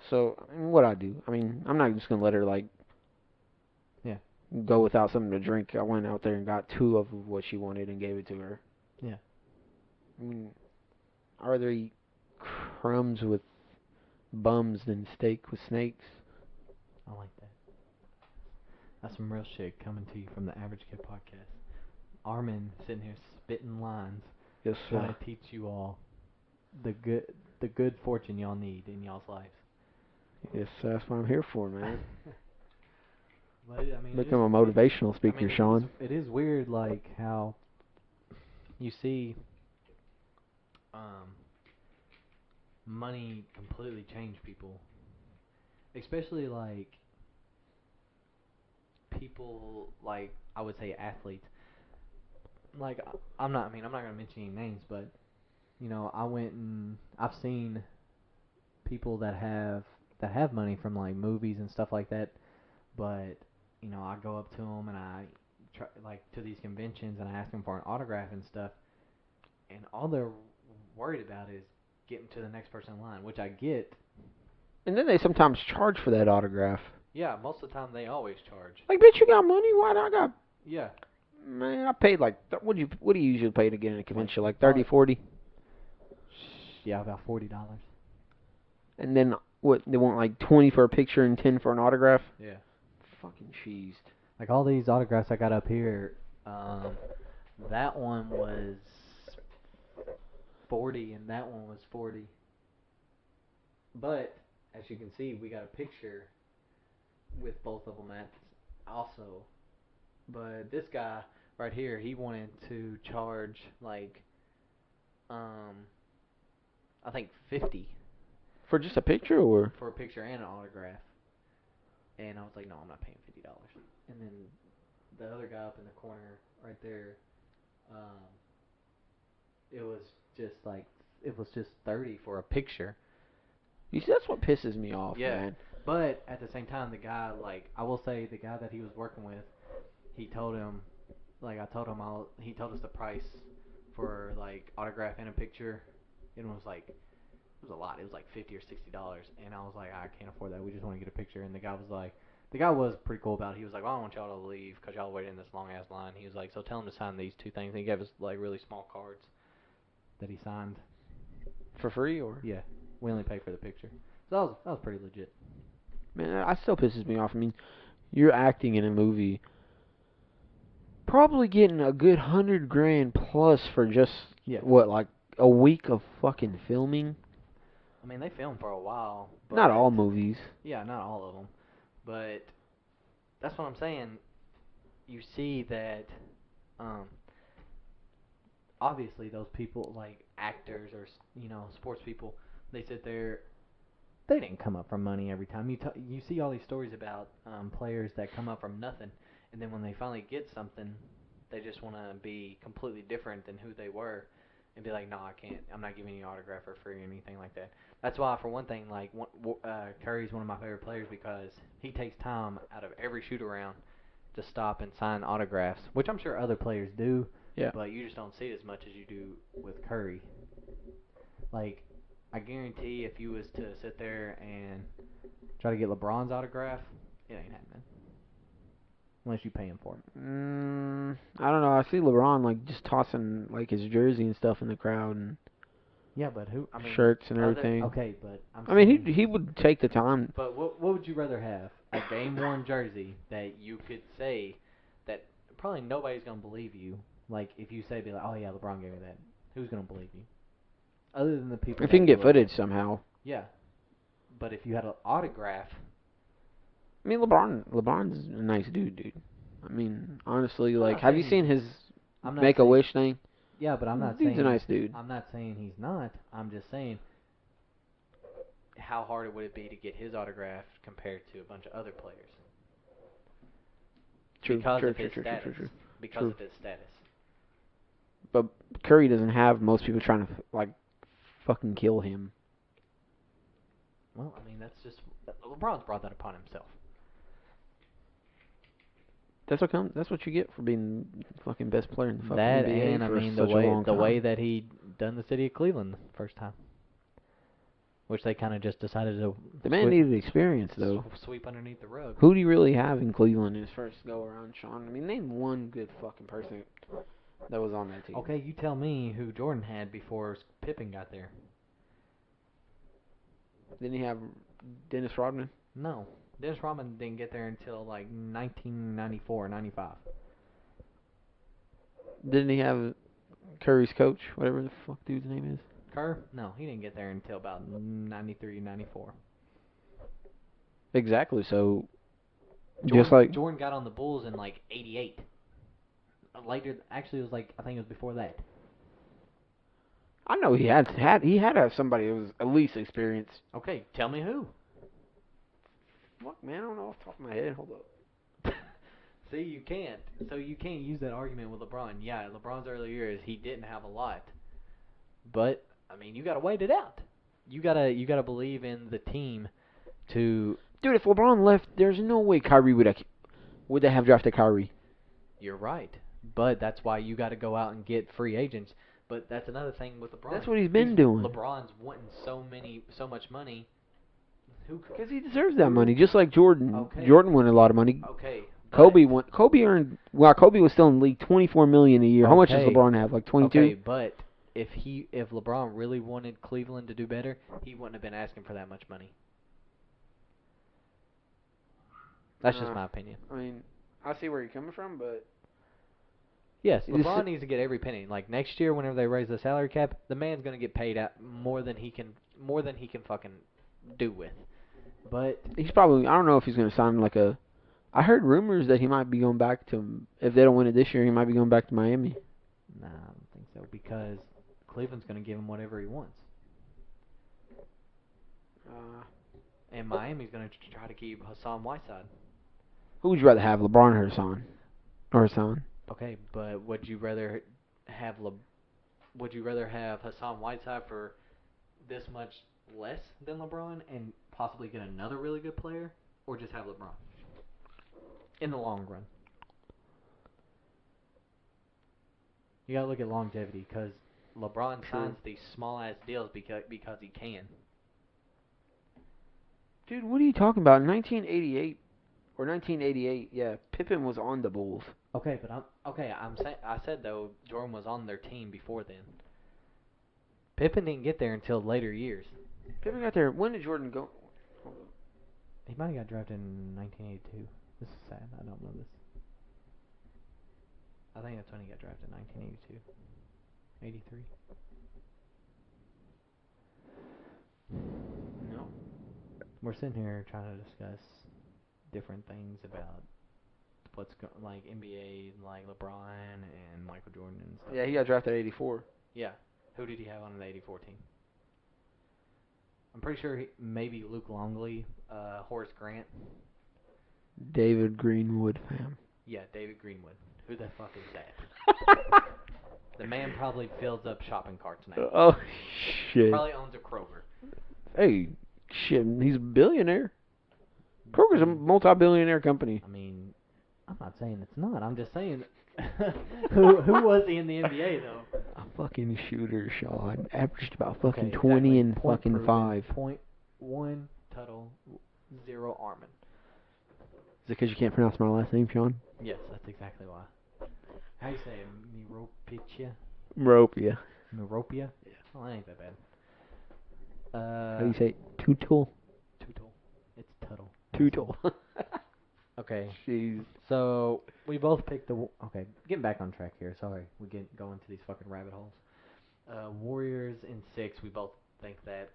So, I mean, what I do? I mean, I'm not just gonna let her like go without something to drink. I went out there and got 2 of what she wanted and gave it to her. Yeah. I mean, I'd rather eat crumbs with bums than steak with snakes. I like that. That's some real shit coming to you from the Average Kid Podcast. Armin sitting here spitting lines, Yes, trying sir. to teach you all the good fortune y'all need in y'all's lives. Yes, sir. That's what I'm here for, man. But I mean, Become a motivational speaker, Sean. It is weird, like how you see money completely change people, especially like people like I would say athletes. Like I'm not gonna mention any names, but you know I've seen people that have money from like movies and stuff like that, but you know I go up to them and I try like to these conventions and I ask them for an autograph and stuff, and all they're worried about is getting to the next person in line, which I get. And then they sometimes charge for that autograph. Yeah, most of the time they always charge. Like, bitch, you got money? Why not? I got... Yeah. Man, I paid like... What do you usually pay to get in a convention? Like 30, 40? Yeah, about $40. And then, what, they want like 20 for a picture and 10 for an autograph? Yeah. Fucking cheesed. Like all these autographs I got up here, that one was 40 and that one was 40. But, as you can see, we got a picture with both of them at also. But this guy right here, he wanted to charge like, I think 50. For just a picture, or? For a picture and an autograph. And I was like, no, I'm not paying $50. And then the other guy up in the corner right there, it was just 30 for a picture. You see, that's what pisses me off, man. But at the same time, the guy, like, I will say the guy that he was working with, he told him, like, he told us the price for, like, autograph and a picture. And it was a lot. It was like $50 or $60. And I was like, I can't afford that. We just want to get a picture. And the guy was pretty cool about it. He was like, well, I don't want y'all to leave because y'all waited in this long-ass line. He was like, so tell him to sign these 2 things. And he gave us, like, really small cards that he signed. For free, or? Yeah. We only paid for the picture. So that was pretty legit. Man, that still pisses me off. I mean, you're acting in a movie, probably getting a good $100,000 plus for just, what, like a week of fucking filming? I mean, they filmed for a while. But not all movies. Yeah, not all of them. But that's what I'm saying. You see that, obviously those people, like actors or, you know, sports people, they sit there, they didn't come up from money every time. You see all these stories about players that come up from nothing, and then when they finally get something, they just want to be completely different than who they were, and be like, no, I can't. I'm not giving you an autograph for free or anything like that. That's why, for one thing, like Curry's one of my favorite players because he takes time out of every shoot around to stop and sign autographs, which I'm sure other players do. Yeah. But you just don't see it as much as you do with Curry. Like, I guarantee if you was to sit there and try to get LeBron's autograph, it ain't happening. Unless you pay him for it. I don't know. I see LeBron, like, just tossing, like, his jersey and stuff in the crowd. And Yeah, but who? I mean, shirts and everything. Okay, but I mean, he would take the time. But what would you rather have? A game worn jersey that you could say that probably nobody's gonna believe you. Like if you say, be like, oh yeah, LeBron gave me that. Who's gonna believe you? Other than the people. If you can get footage somehow. Yeah, but if you had an autograph. I mean, LeBron's a nice dude. I mean, honestly, like, have you seen his Make-A-Wish thing? Yeah, but I'm not saying... He's a nice dude. I'm not saying he's not. I'm just saying how hard would it be to get his autograph compared to a bunch of other players? Because of his status. Because of his status. But Curry doesn't have most people trying to, like, fucking kill him. Well, I mean, that's just... LeBron's brought that upon himself. That's what you get for being fucking best player in the fucking NBA. And I mean the way that he done the city of Cleveland the first time, which they kind of just decided to. The man needed experience though. Sweep underneath the rug. Who do you really have in Cleveland in his first go around, Sean? I mean, name one good fucking person that was on that team. Okay, you tell me who Jordan had before Pippen got there. Didn't he have Dennis Rodman? No. Dennis Rodman didn't get there until like 1994 or 95. Didn't he have Curry's coach, whatever the fuck dude's name is? Kerr? No, he didn't get there until about 93, 94. Exactly, so Jordan got on the Bulls in like 88. Later, actually it was like, I think it was before that. I know he had to have somebody who was at least experienced. Okay, tell me who. Fuck, man, I don't know off the top of my head. Hold up. See, you can't. So you can't use that argument with LeBron. Yeah, LeBron's early years, he didn't have a lot. But, I mean, you got to wait it out. You gotta believe in the team to... Dude, if LeBron left, there's no way Kyrie would they have drafted Kyrie. You're right. But that's why you got to go out and get free agents. But that's another thing with LeBron. That's what he's been doing. LeBron's wanting so much money. Because he deserves that money, just like Jordan. Okay. Jordan won a lot of money. Okay. Kobe earned. Well, Kobe was still in the league, $24 million a year. How much does LeBron have? Like 22. Okay, but if LeBron really wanted Cleveland to do better, he wouldn't have been asking for that much money. That's just my opinion. I mean, I see where you're coming from, but yes, LeBron needs to get every penny. Like next year, whenever they raise the salary cap, the man's gonna get paid out more than he can fucking do with. But he's probably, I don't know if he's going to sign like a... I heard rumors that he might be going back to... If they don't win it this year, he might be going back to Miami. Nah, I don't think so. Because Cleveland's going to give him whatever he wants. And Miami's going to try to keep Hassan Whiteside. Who would you rather have, LeBron or Hassan? Or Hassan? Okay, but would you rather have Hassan Whiteside for this much less than LeBron and possibly get another really good player, or just have LeBron in the long run? You gotta look at longevity, because LeBron signs these small ass deals because he can. Dude, what are you talking about? In 1988, yeah, Pippen was on the Bulls. Okay, but I said though Jordan was on their team before then. Pippen didn't get there until later years. Pippen got there. When did Jordan go? He might have got drafted in 1982. This is sad. I don't know this. I think that's when he got drafted, 1982. 83. No. We're sitting here trying to discuss different things about like NBA, like LeBron and Michael Jordan and stuff. Yeah, he got drafted in 84. Yeah. Who did he have on the 84 team? I'm pretty sure maybe Luke Longley, Horace Grant. David Greenwood, fam. Yeah, David Greenwood. Who the fuck is that? The man probably fills up shopping carts now. Oh, shit. Probably owns a Kroger. Hey, shit, he's a billionaire. Kroger's a multi-billionaire company. I mean, I'm not saying it's not. I'm just saying... who was he in the NBA, though? A fucking shooter, Sean. Averaged about fucking 20 and fucking proven, 5. .1 total, 0 Armin. Is it because you can't pronounce my last name, Sean? Yes, that's exactly why. How you say it? Miropija? Miropija. Miropija? Yeah. Oh, that ain't that bad. How do you say it? Tootle? Tootle. It's Tuttle. Tootle. Okay. Jeez. So we both picked the. Okay, getting back on track here. Sorry, we get going to these fucking rabbit holes. Warriors in 6. We both think that.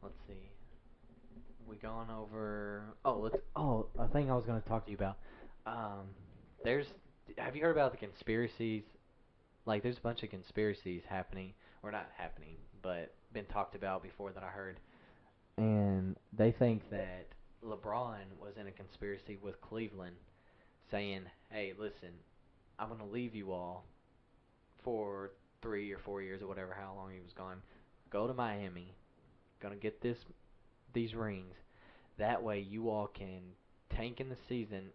Let's see. We gone over. A thing I was going to talk to you about. There's. Have you heard about the conspiracies? Like, there's a bunch of conspiracies happening, or not happening, but been talked about before that I heard. And they think that LeBron was in a conspiracy with Cleveland, saying, "Hey, listen, I'm gonna leave you all for 3 or 4 years or whatever, how long he was gone. Go to Miami, gonna get these rings. That way, you all can tank in the season,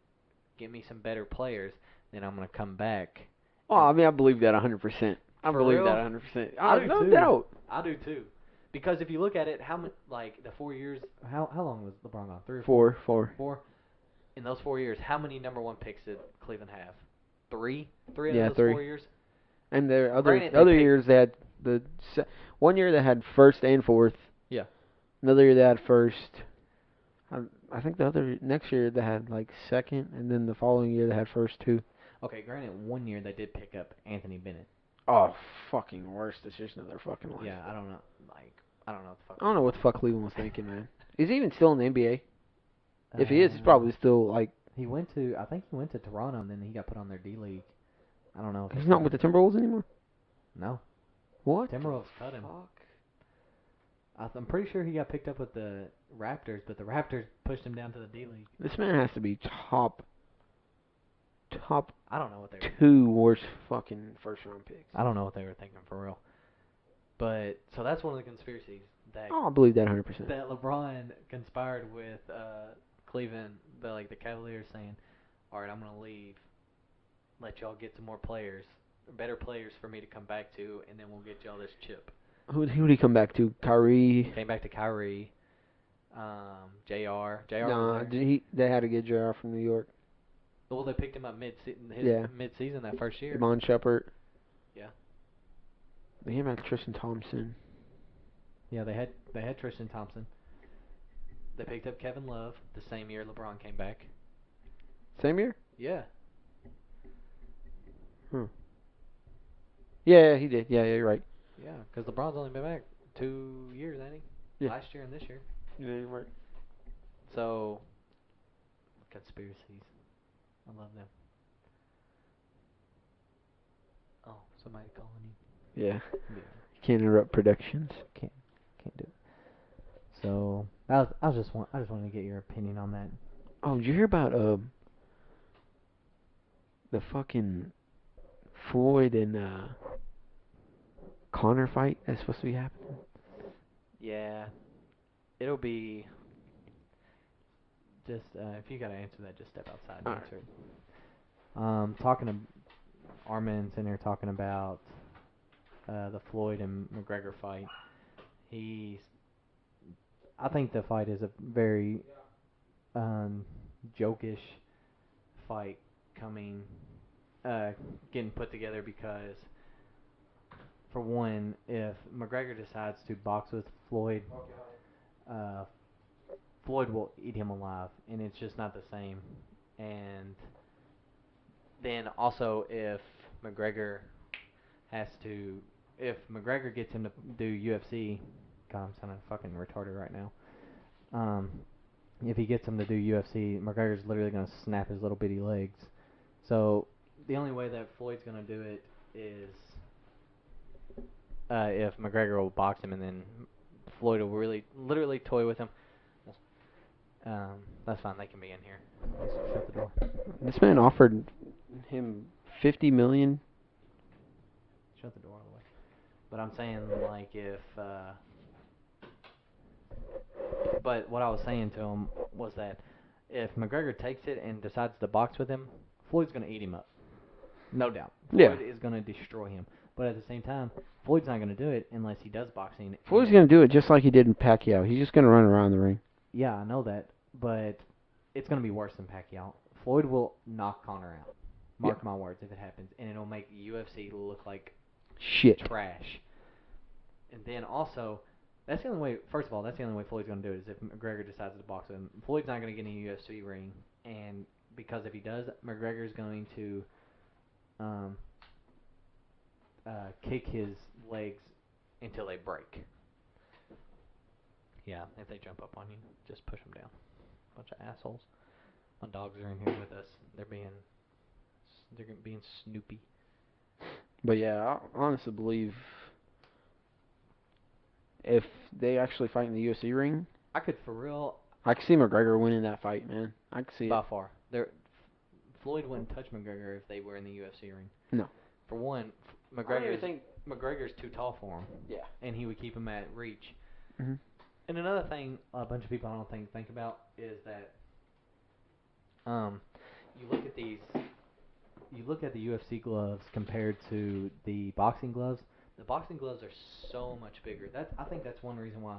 get me some better players. Then I'm gonna come back." Oh, I mean, I believe that 100%. I For believe real? that 100%. I do No too. doubt. I do too. Because if you look at it, how many, like the 4 years, how long was LeBron gone? 3 or 4? Four. 4. In those 4 years, how many number 1 picks did Cleveland have? 3. 3 out Yeah, of those 3. 4 years. And the Granted, they other picked- years they had one year they had first and fourth. Yeah. Another year they had first. I think the next year they had like second, and then the following year they had first too. Okay, granted, 1 year they did pick up Anthony Bennett. Oh, fucking worst decision of their fucking life. Yeah, I don't know. I don't know what the fuck. I don't know what the fuck Cleveland was thinking, man. Is he even still in the NBA? If he is, he's probably still like. I think he went to Toronto, and then he got put on their D League. I don't know. He's not with the Timberwolves anymore. No. What? Timberwolves cut him. Fuck. I'm pretty sure he got picked up with the Raptors, but the Raptors pushed him down to the D League. This man has to be top I don't know what they were. 2 worst fucking first round picks. I don't know what they were thinking for real. But so that's one of the conspiracies that Oh, I believe that 100%. that LeBron conspired with Cleveland, the Cavaliers, saying, "All right, I'm gonna leave. Let y'all get some more players, better players for me to come back to, and then we'll get y'all this chip." Who would he come back to? Kyrie? Came back to Kyrie, JR. JR Nah, was there. they had to get JR from New York. Well, they picked him up mid-season that first year. Iman Shumpert. Yeah. They came back to Tristan Thompson. Yeah, they had Tristan Thompson. They picked up Kevin Love the same year LeBron came back. Same year? Yeah. Yeah, he did. Yeah, you're right. Yeah, because LeBron's only been back 2 years, ain't he? Yeah. Last year and this year. Yeah, you're right. So, conspiracies. I love them. Oh, somebody calling you. Yeah. Yeah. Can't interrupt productions. Can't do it. So, I just wanted to get your opinion on that. Oh, did you hear about the fucking Floyd and Connor fight that's supposed to be happening? Yeah, it'll be. Just if you gotta answer that, just step outside and Alright. answer it. Talking to Armin's in there talking about the Floyd and McGregor fight. I think the fight is a very jokish fight getting put together because, for one, if McGregor decides to box with Floyd, Floyd will eat him alive, and it's just not the same. And then also, if McGregor gets him to do UFC, God, I'm sounding fucking retarded right now. If he gets him to do UFC, McGregor's literally gonna snap his little bitty legs. So the only way that Floyd's gonna do it is if McGregor will box him, and then Floyd will literally toy with him. That's fine. They can be in here. Let's shut the door. This man offered him $50 million. Shut the door all the way. But I'm saying, like, but what I was saying to him was that if McGregor takes it and decides to box with him, Floyd's going to eat him up. No doubt. Floyd is going to destroy him. But at the same time, Floyd's not going to do it unless he does boxing. Floyd's going to do it just like he did in Pacquiao. He's just going to run around the ring. Yeah, I know that. But it's going to be worse than Pacquiao. Floyd will knock Conor out. Mark my words if it happens. And it'll make UFC look like Shit. trash. And then also, that's the only way. First of all, that's the only way Floyd's going to do it is if McGregor decides to box with him. Floyd's not going to get in a UFC ring, and because if he does, McGregor's going to kick his legs until they break. Yeah, if they jump up on you, just push them down. Bunch of assholes. My dogs are in here with us. They're being snoopy. But yeah, I honestly believe if they actually fight in the UFC ring, I could for real. I could see McGregor winning that fight, man. I could see By it. far, Floyd wouldn't touch McGregor if they were in the UFC ring. No. For one, McGregor's too tall for him. Yeah. And he would keep him at reach. Mhm. And another thing, a bunch of people I don't think about is that you look at the UFC gloves compared to the boxing gloves. The boxing gloves are so much bigger. I think that's one reason why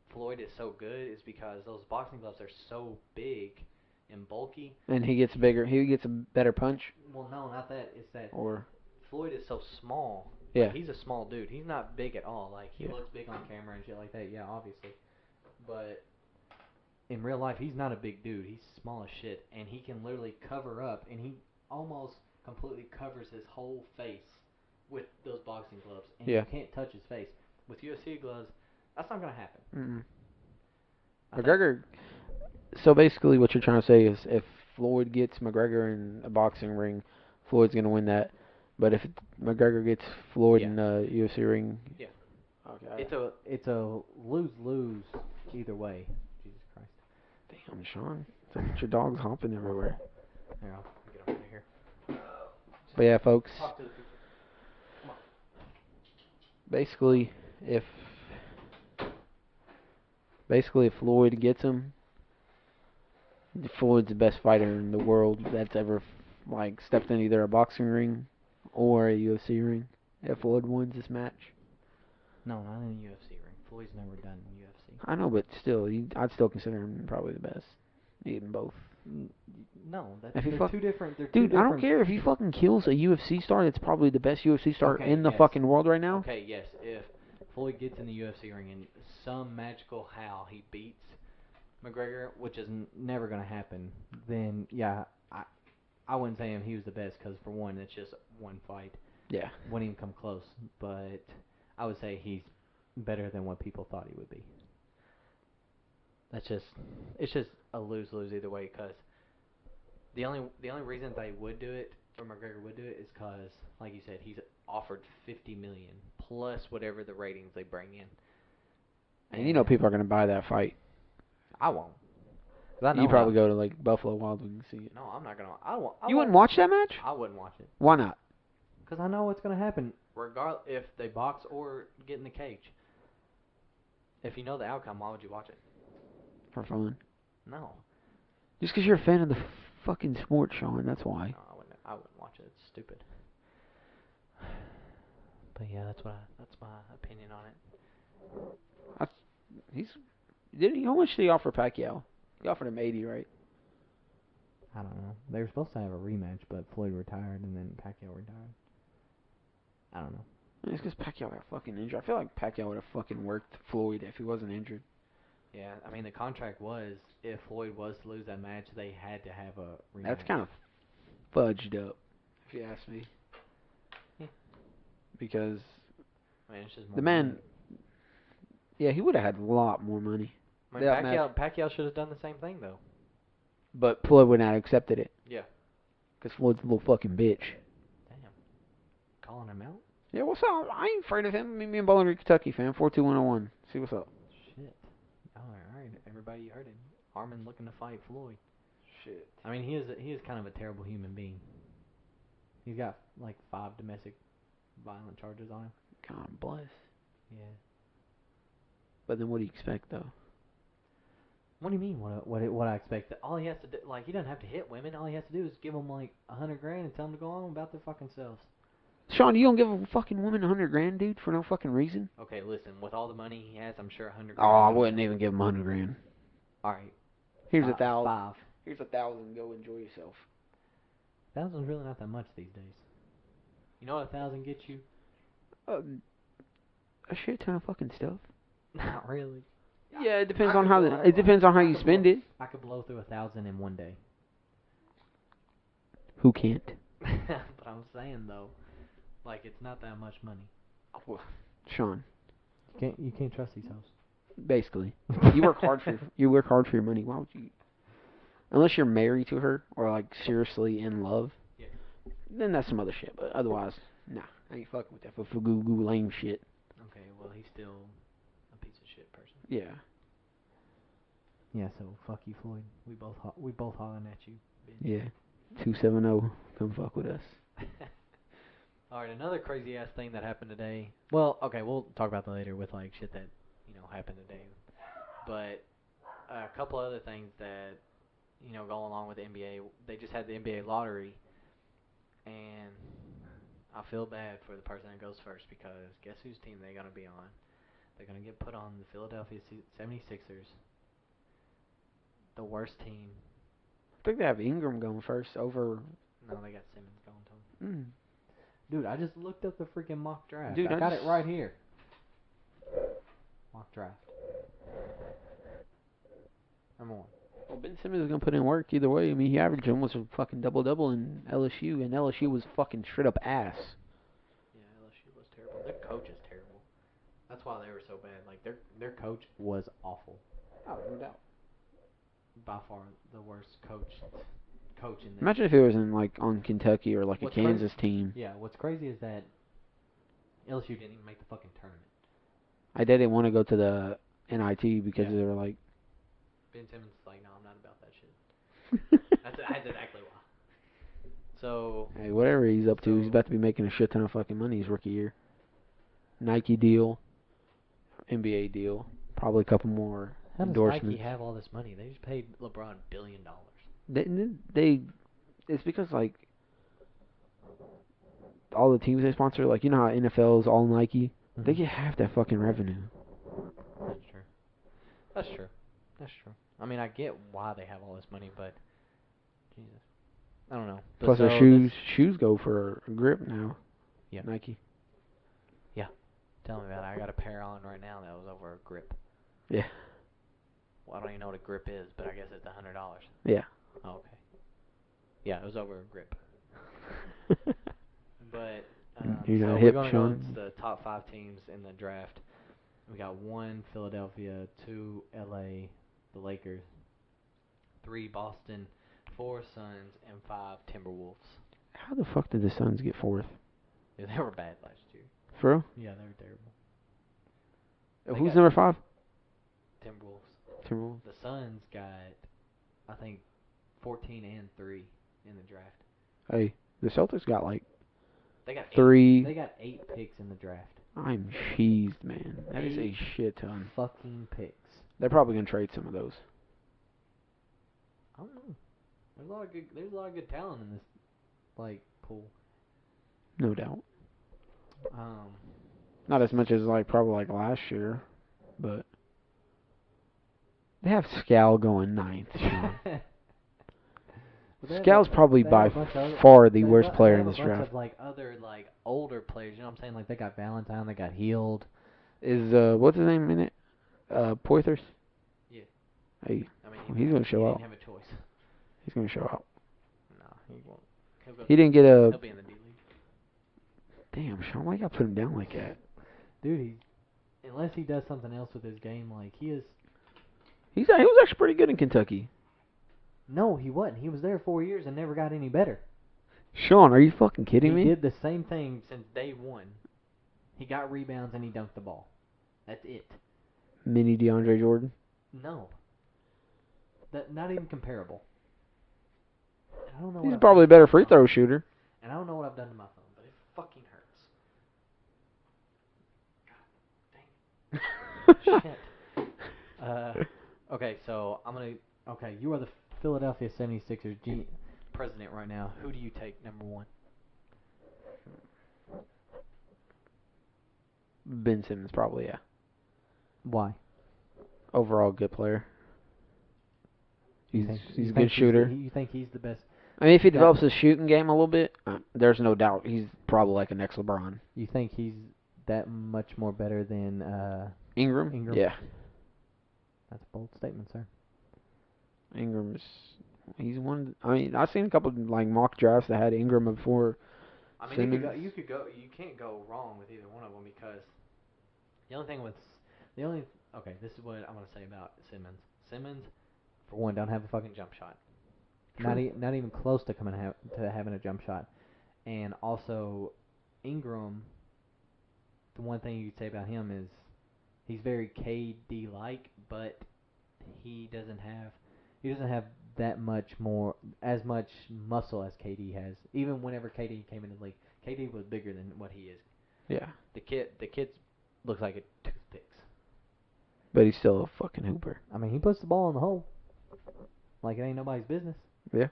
Floyd is so good is because those boxing gloves are so big and bulky. And he gets bigger. He gets a better punch. Well, no, not that. It's that Or Floyd is so small. yeah. Like, he's a small dude. He's not big at all. Like, he Yeah. looks big on camera and shit like that. Yeah, obviously. But in real life, he's not a big dude. He's small as shit. And he can literally cover up. And he almost completely covers his whole face with those boxing gloves. And Yeah. you can't touch his face. With UFC gloves, that's not going to happen. McGregor. So basically, what you're trying to say is, if Floyd gets McGregor in a boxing ring, Floyd's gonna win that. But if McGregor gets Floyd in a UFC ring, yeah, okay. it's a lose-lose either way. Jesus Christ! Damn, Sean, it's like your dog's hopping everywhere. Here, I'll get over here. But yeah, folks. Talk to the people. Come on. Basically, if Floyd gets him, Floyd's the best fighter in the world that's ever stepped in either a boxing ring or a UFC ring. If Floyd wins this match, No, not in a UFC ring. Floyd's never done UFC. I know, but still, I'd still consider him probably the best. Even both. No, they're If two different. They're Dude, two I different. don't care if he fucking kills a UFC star. That's probably the best UFC star Okay, in the yes. fucking world right now. Okay, yes. If Floyd gets in the UFC ring and some magical how he beats McGregor, which is never going to happen, then yeah, I wouldn't say he was the best because for one, it's just one fight. Yeah. Wouldn't even come close. But I would say he's better than what people thought he would be. It's just a lose-lose either way because the only reason they would do it or McGregor would do it is because, like you said, he's offered $50 million plus whatever the ratings they bring in. And you know people are going to buy that fight. I won't. I know You probably go to like Buffalo Wild Wings and see it. No, I'm not gonna. I won't. You wouldn't watch that match? I wouldn't watch it Why not? because I know what's gonna happen, regardless if they box or get in the cage. If you know the outcome, why would you watch it? For fun. No. Just because you're a fan of the fucking sport, Sean. That's why. No, I wouldn't watch it. It's stupid. But yeah, that's my opinion on it. How much did he offer Pacquiao? He offered him 80, right? I don't know. They were supposed to have a rematch, but Floyd retired and then Pacquiao retired. I don't know. It's because Pacquiao got fucking injured. I feel like Pacquiao would have fucking worked Floyd if he wasn't injured. Yeah, I mean the contract was if Floyd was to lose that match, they had to have a rematch. That's kind of fudged up, if you ask me. Yeah. Because I mean, it's just more the man, money. yeah, he would have had a lot more money. I mean, Pacquiao should have done the same thing though. But Floyd would not have accepted it. Yeah. Because Floyd's a little fucking bitch. Damn. Calling him out? Yeah, what's up? I ain't afraid of him. Me and Bowling Green, Kentucky, fam. 42101. See what's up. Shit. Alright. Everybody heard it. Armin looking to fight Floyd. Shit. I mean, he is kind of a terrible human being. He's got like 5 domestic violent charges on him. God bless. Yeah. But then what do you expect, though? What do you mean? What I expect? All he has to do, like, he doesn't have to hit women. All he has to do is give them like $100 grand and tell them to go on about their fucking selves. Sean, you don't give a fucking woman $100 grand, dude, for no fucking reason? Okay, listen. With all the money he has, I'm sure $100 grand. Oh, I wouldn't even give him $100 grand. All right. Here's $1,000. 5. Here's $1,000. Go enjoy yourself. 1,000's really not that much these days. You know what 1,000 gets you? A shit ton of fucking stuff. Not really. Yeah, it depends on how you spend it. I could blow through 1,000 in one day. Who can't? But I'm saying though, like it's not that much money. Sean, You can't trust these hoes. basically, you work hard for your money. Why would you? Unless you're married to her or like seriously in love, Yeah. then that's some other shit. But otherwise, nah, I ain't fucking with that for goo lame shit. Okay, well he's still a piece of shit person. Yeah. Yeah, so fuck you, Floyd. We both hollering at you. Bitch. Yeah. 270, come fuck with us. All right, another crazy ass thing that happened today. Well, okay, we'll talk about that later with like shit that happened today. But a couple other things that go along with the NBA. They just had the NBA lottery, and I feel bad for the person that goes first because guess whose team they're gonna be on? They're gonna get put on the Philadelphia 76ers, the worst team. I think they have Ingram going first over. No, they got Simmons going to them. Mm. Dude, I just looked up the freaking mock draft. Dude, I got it right here. Mock draft. Number 1. Well, Ben Simmons is gonna put in work either way. I mean, he averaged almost a fucking double in LSU, and LSU was fucking straight up ass. Yeah, LSU was terrible. Their coach is terrible. That's why they were so bad. Like their coach was awful. Oh, no doubt. By far the worst coach in the. Imagine if it was in like on Kentucky or like What's a Kansas team. Yeah, what's crazy is that LSU didn't even make the fucking tournament. I didn't want to go to the NIT because they were like. Ben Simmons is like, no, I'm not about that shit. That's exactly why. So. Hey, whatever he's up to, he's about to be making a shit ton of fucking money his rookie year. Nike deal, NBA deal, probably a couple more endorsements. How does Nike have all this money? They just paid LeBron $1 billion. It's because like all the teams they sponsor, like you know how NFL is all Nike, they get half that fucking revenue. That's true. I mean, I get why they have all this money, but Jesus, I don't know. But Plus their shoes go for a grip now. Yeah. Nike. Yeah. Tell me about it. I got a pair on right now that was over a grip. Yeah. Well, I don't even know what a grip is, but I guess it's $100. Yeah. Oh, okay. Yeah, it was over a grip. But You're not so hip, we're gonna Sean. go to the top 5 teams in the draft. We got 1 Philadelphia, 2 LA, the Lakers, 3 Boston, 4 Suns, and 5 Timberwolves. How the fuck did the Suns get 4th? Yeah, they were bad last year. For real? Yeah, they were terrible. Who's number 5? Timberwolves. The Suns got, I think, 14 and 3 in the draft. Hey, the Celtics got like they got 3. They got 8 picks in the draft. I'm cheesed, man. That is a shit ton. Fucking picks. They're probably gonna trade some of those. I don't know. There's a lot of good talent in this pool. No doubt. Not as much as probably last year, but they have Scal going 9th. Sean. Scal's probably by far the worst player in this draft. They have a bunch of other older players. You know what I'm saying? Like they got Valentine, they got Healed. Is what's his name in it? Poithers? Yeah. Hey, I mean, he's gonna show out. He didn't have a choice. He's gonna show out. No, he won't. He didn't get a. He'll be in the D League. Damn, Sean, why you gotta put him down like that? Dude, unless he does something else with his game, he is. He was actually pretty good in Kentucky. No, he wasn't. He was there 4 years and never got any better. Sean, are you fucking kidding me? He did the same thing since day one. He got rebounds and he dunked the ball. That's it. Mini DeAndre Jordan? No. Not even comparable. And I don't know. He's probably a better free throw shooter. And I don't know what I've done to my phone, but it fucking hurts. God dang it. Shit. Okay, so Okay, you are the Philadelphia 76ers president right now. Who do you take number 1? Ben Simmons, probably, yeah. Why? Overall, good player. He's a good shooter. You think he's the best? I mean, if he develops his shooting game a little bit, there's no doubt he's probably like a next LeBron. You think he's that much more better than Ingram? Yeah. That's a bold statement, sir. He's one. I mean, I've seen a couple like mock drafts that had Ingram before. I mean, Simmons. you can't go wrong with either one of them because okay, this is what I'm gonna say about Simmons. Simmons, for one, don't have a fucking jump shot. True. Not even close to having a jump shot. And also, Ingram, the one thing you could say about him is he's very KD-like, but he doesn't have as much muscle as KD has. Even whenever KD came into the league, KD was bigger than what he is. Yeah. The kid looks like a toothpicks. But he's still a fucking hooper. I mean, he puts the ball in the hole like it ain't nobody's business. Yeah.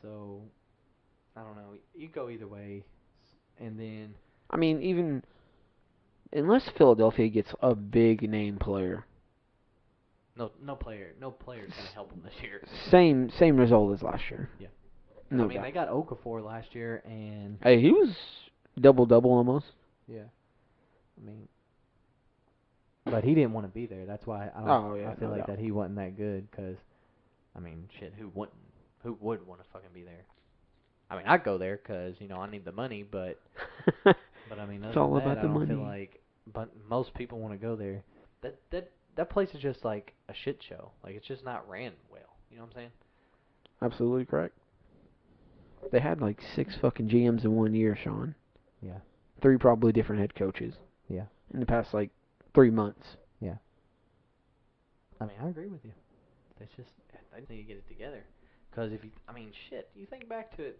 So, I don't know. You go either way, and then I mean, even unless Philadelphia gets a big name player. no player's gonna help them this year. Same result as last year. Yeah. No I mean, doubt. they got Okafor last year, and Hey, he was double almost. yeah. I mean, but he didn't want to be there. That's why I feel like that he wasn't that good. Cause, I mean, shit, who would want to fucking be there? I mean, I'd go there because I need the money, but I mean, It's all about I the don't feel money. like, but most people want to go there. That place is just like a shit show. Like it's just not ran well. You know what I'm saying? Absolutely correct. They had like 6 fucking GMs in 1 year, Sean. Yeah. 3 probably different head coaches. Yeah. In the past like 3 months. Yeah. I mean, I agree with you. They need to get it together. Because you think back to it,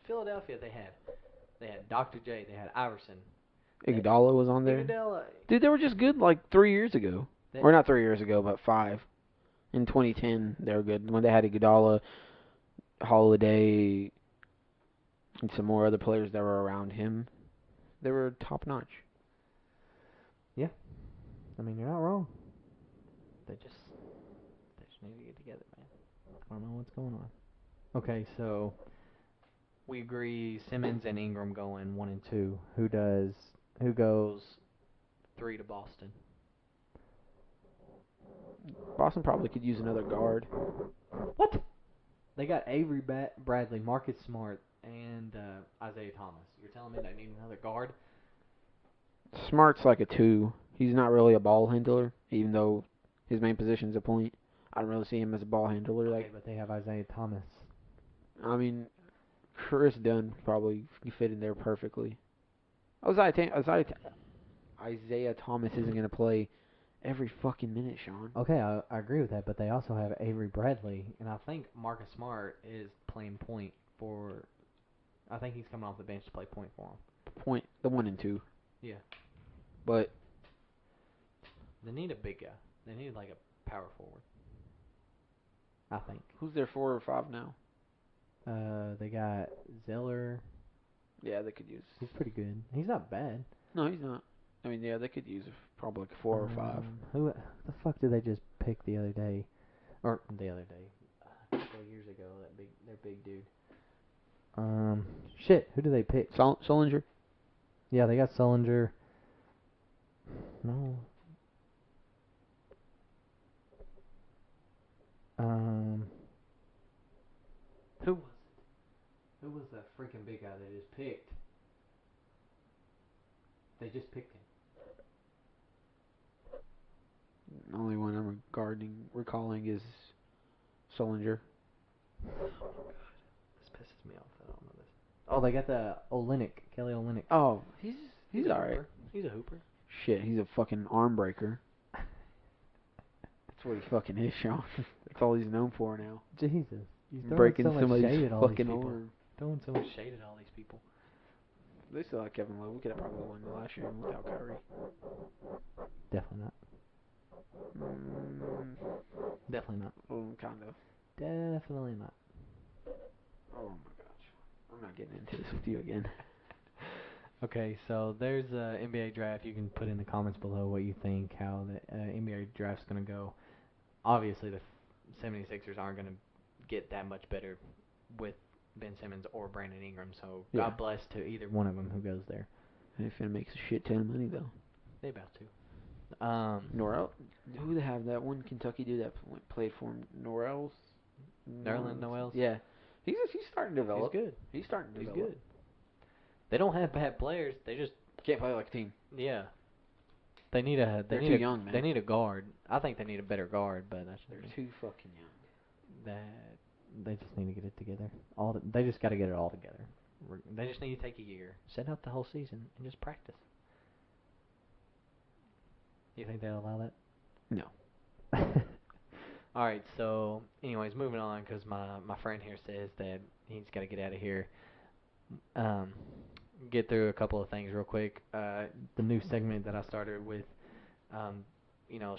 Philadelphia, they had Dr. J, they had Iverson. Iguodala was on there. Dude, they were just good like 3 years ago. Or not 3 years ago, but 5. In 2010, they were good. When they had Iguodala, Holiday, and some more other players that were around him, they were top notch. Yeah. I mean, you're not wrong. They just need to get together, man. I don't know what's going on. Okay, so we agree Simmons and Ingram going 1 and 2. Who goes 3 to Boston? Boston probably could use another guard. What? They got Avery Bradley, Marcus Smart, and Isaiah Thomas. You're telling me they need another guard? Smart's like a 2. He's not really a ball handler, even though his main position's a point. I don't really see him as a ball handler. Okay, but they have Isaiah Thomas. I mean, Chris Dunn probably fit in there perfectly. Isaiah Thomas isn't going to play every fucking minute, Sean. Okay, I agree with that, but they also have Avery Bradley, and I think Marcus Smart is playing point for. I think he's coming off the bench to play point for him. The 1 and 2. Yeah. But they need a big guy. They need like a power forward. I think. Who's their 4 or 5 now? They got Zeller. Yeah, they could use. He's pretty good. He's not bad. No, he's not. I mean, yeah, they could use probably like 4 or 5. Who the fuck did they just pick the other day? Or the other day, a couple of years ago. Their big dude. Shit. Who did they pick? Sullinger. Yeah, they got Sullinger. No. Who was it? Who was that freaking big guy they just picked? They just picked him. The only one I'm recalling is Sullinger. Oh my god, this pisses me off. I don't know this. Oh, they got the Kelly Olynyk. Oh, he's alright. He's a hooper. Shit, he's a fucking arm breaker. That's what he fucking is, Sean. That's all he's known for now. Jesus. He's breaking so much somebody's shade at all fucking these people. arm. Throwing so much shade at all these people. They still have Kevin Love. We could have probably won last year without Kyrie. Definitely not. Definitely not. Kind of. Definitely not. Oh my gosh. I'm not getting into this with you again. Okay, so there's a NBA draft. You can put in the comments below what you think, how the NBA draft's going to go. Obviously, the 76ers aren't going to get that much better with Ben Simmons or Brandon Ingram. So Yeah. God bless to either one of them who goes there. And if it makes a shit ton of money though. They about to. Norrell, who they have that one Kentucky dude that played for him? Norrell's. Nerlens Noel's. Yeah, he's starting to develop. He's good. He's starting to He's develop. good. They don't have bad players. They just Can't play like a team. yeah. They need a. They're too young, man. They need a guard. I think they need a better guard, but that's They're too fucking young. that. They just need to get it together. They just got to get it all together. They just need to take a year, set out the whole season, and just practice. You think they'll allow that? No. All right. So, anyways, moving on because my friend here says that he's got to get out of here. Get through a couple of things real quick. The new segment that I started with,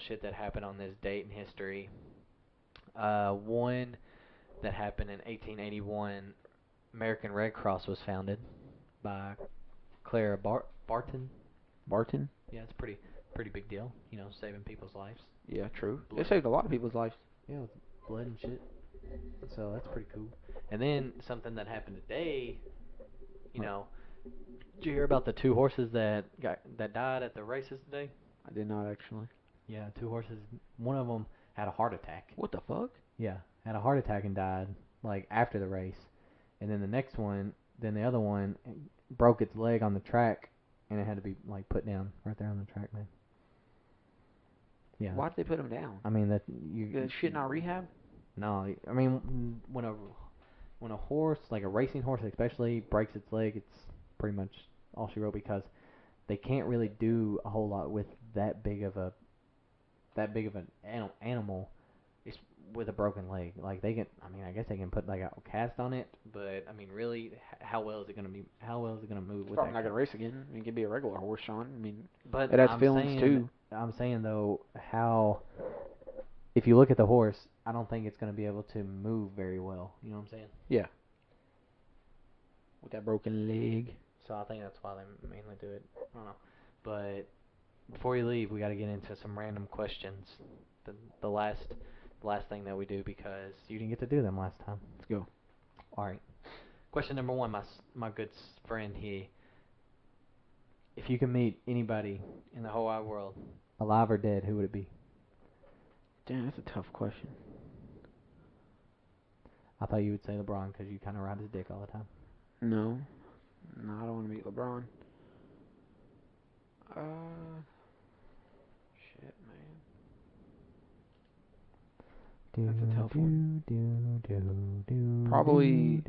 shit that happened on this date in history. One that happened in 1881, American Red Cross was founded by Clara Barton. Barton? Yeah, it's pretty big deal. Saving people's lives. Yeah, true. Blood. It saved a lot of people's lives. Yeah, with blood and shit. So that's pretty cool. And then something that happened today. Did you hear about the two horses that died at the races today? I did not actually. Yeah, two horses. One of them had a heart attack. What the fuck? Yeah, had a heart attack and died like after the race. And then the other one broke its leg on the track, and it had to be like put down right there on the track, man. Yeah. Why did they put him down? I mean that That shit not rehab? No, I mean when a horse, like a racing horse especially, breaks its leg, it's pretty much all she wrote because they can't really do a whole lot with that big of an animal. It's with a broken leg. Like they can, I guess they can put like a cast on it, but I mean, really, how well is it gonna be? How well is it gonna move? It's probably not gonna race again. It could be a regular horse, Sean. but it has I'm feelings saying, too. I'm saying though, if you look at the horse, I don't think it's gonna be able to move very well. You know what I'm saying? Yeah. With that broken leg. So I think that's why they mainly do it. I don't know. But before you leave, we got to get into some random questions. The last thing that we do because you didn't get to do them last time. Let's go. All right. Question number one, my good friend here. If you could meet anybody in the whole wide world, alive or dead, who would it be? Damn, that's a tough question. I thought you would say LeBron because you kind of ride his dick all the time. No, I don't want to meet LeBron. Shit, man. That's a tough one. Probably.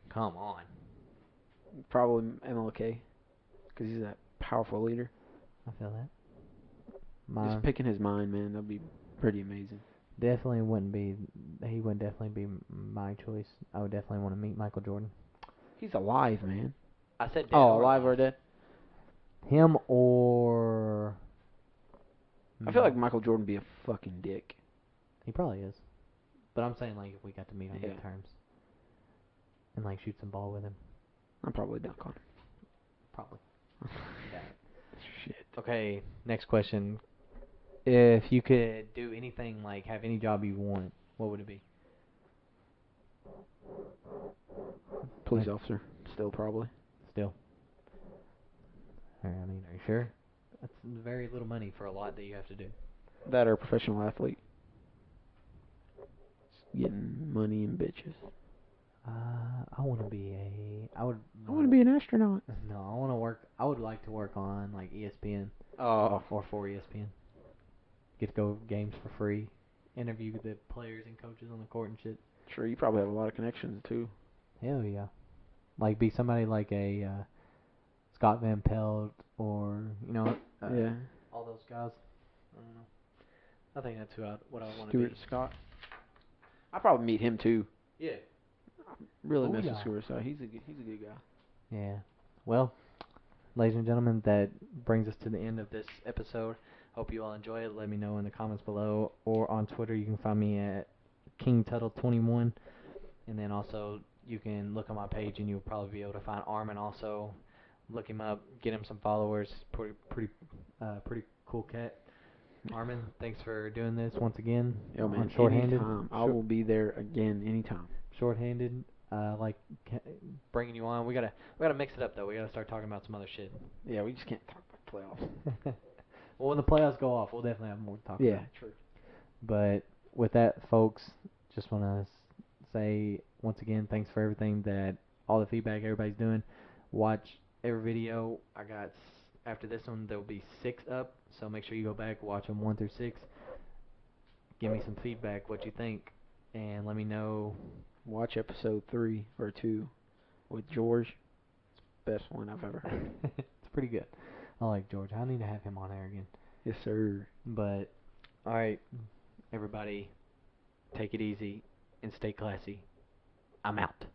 Come on. Probably MLK, because he's that powerful leader. I feel that. Just picking his mind, man, that'd be pretty amazing. He wouldn't definitely be my choice. I would definitely want to meet Michael Jordan. He's alive, man. I said dead. Oh, alive or dead? Him or... I feel like Michael Jordan would be a fucking dick. He probably is. But I'm saying, like, if we got to meet on good terms. And, like, shoot some ball with him. I'd probably dunk on him. Probably. Yeah. Shit. Okay, next question. If you could do anything, like, have any job you want, what would it be? Police officer. Still, probably. Still. Are you sure? That's very little money for a lot that you have to do. That or a professional athlete. Just getting money and bitches. I want to be I want to be an astronaut. No, I want to work. I would like to work on like ESPN. Oh. Or for ESPN. Get to go games for free. Interview the players and coaches on the court and shit. Sure, you probably have a lot of connections too. Hell yeah. Like be somebody like a Scott Van Pelt or yeah. all those guys. I don't know. I think that's what I want to Stuart be. Scott. I'd probably meet him too. Yeah. Really miss the Stuart Scott. He's a good guy. Yeah. Well, ladies and gentlemen, that brings us to the end of this episode. Hope you all enjoy it. Let me know in the comments below or on Twitter. You can find me at KingTuttle21. And then also you can look on my page and you'll probably be able to find Armin also. Look him up. Get him some followers. Pretty cool cat. Armin, thanks for doing this once again. Yo, man, Short-handed. anytime. I will be there again anytime. Short-handed. Bringing you on. We gotta mix it up though. We gotta start talking about some other shit. Yeah, we just can't talk about playoffs. Well, when the playoffs go off, we'll definitely have more to talk about. Yeah, true. But with that, folks, just want to say once again, thanks for everything all the feedback everybody's doing. Watch every video. After this one, there will be 6 up, so make sure you go back, watch them 1 through 6. Give me some feedback, what you think, and let me know. Watch episode 3 or 2 with George. It's the best one I've ever heard. It's pretty good. I like George. I need to have him on there again. Yes, sir. But, alright, everybody, take it easy and stay classy. I'm out.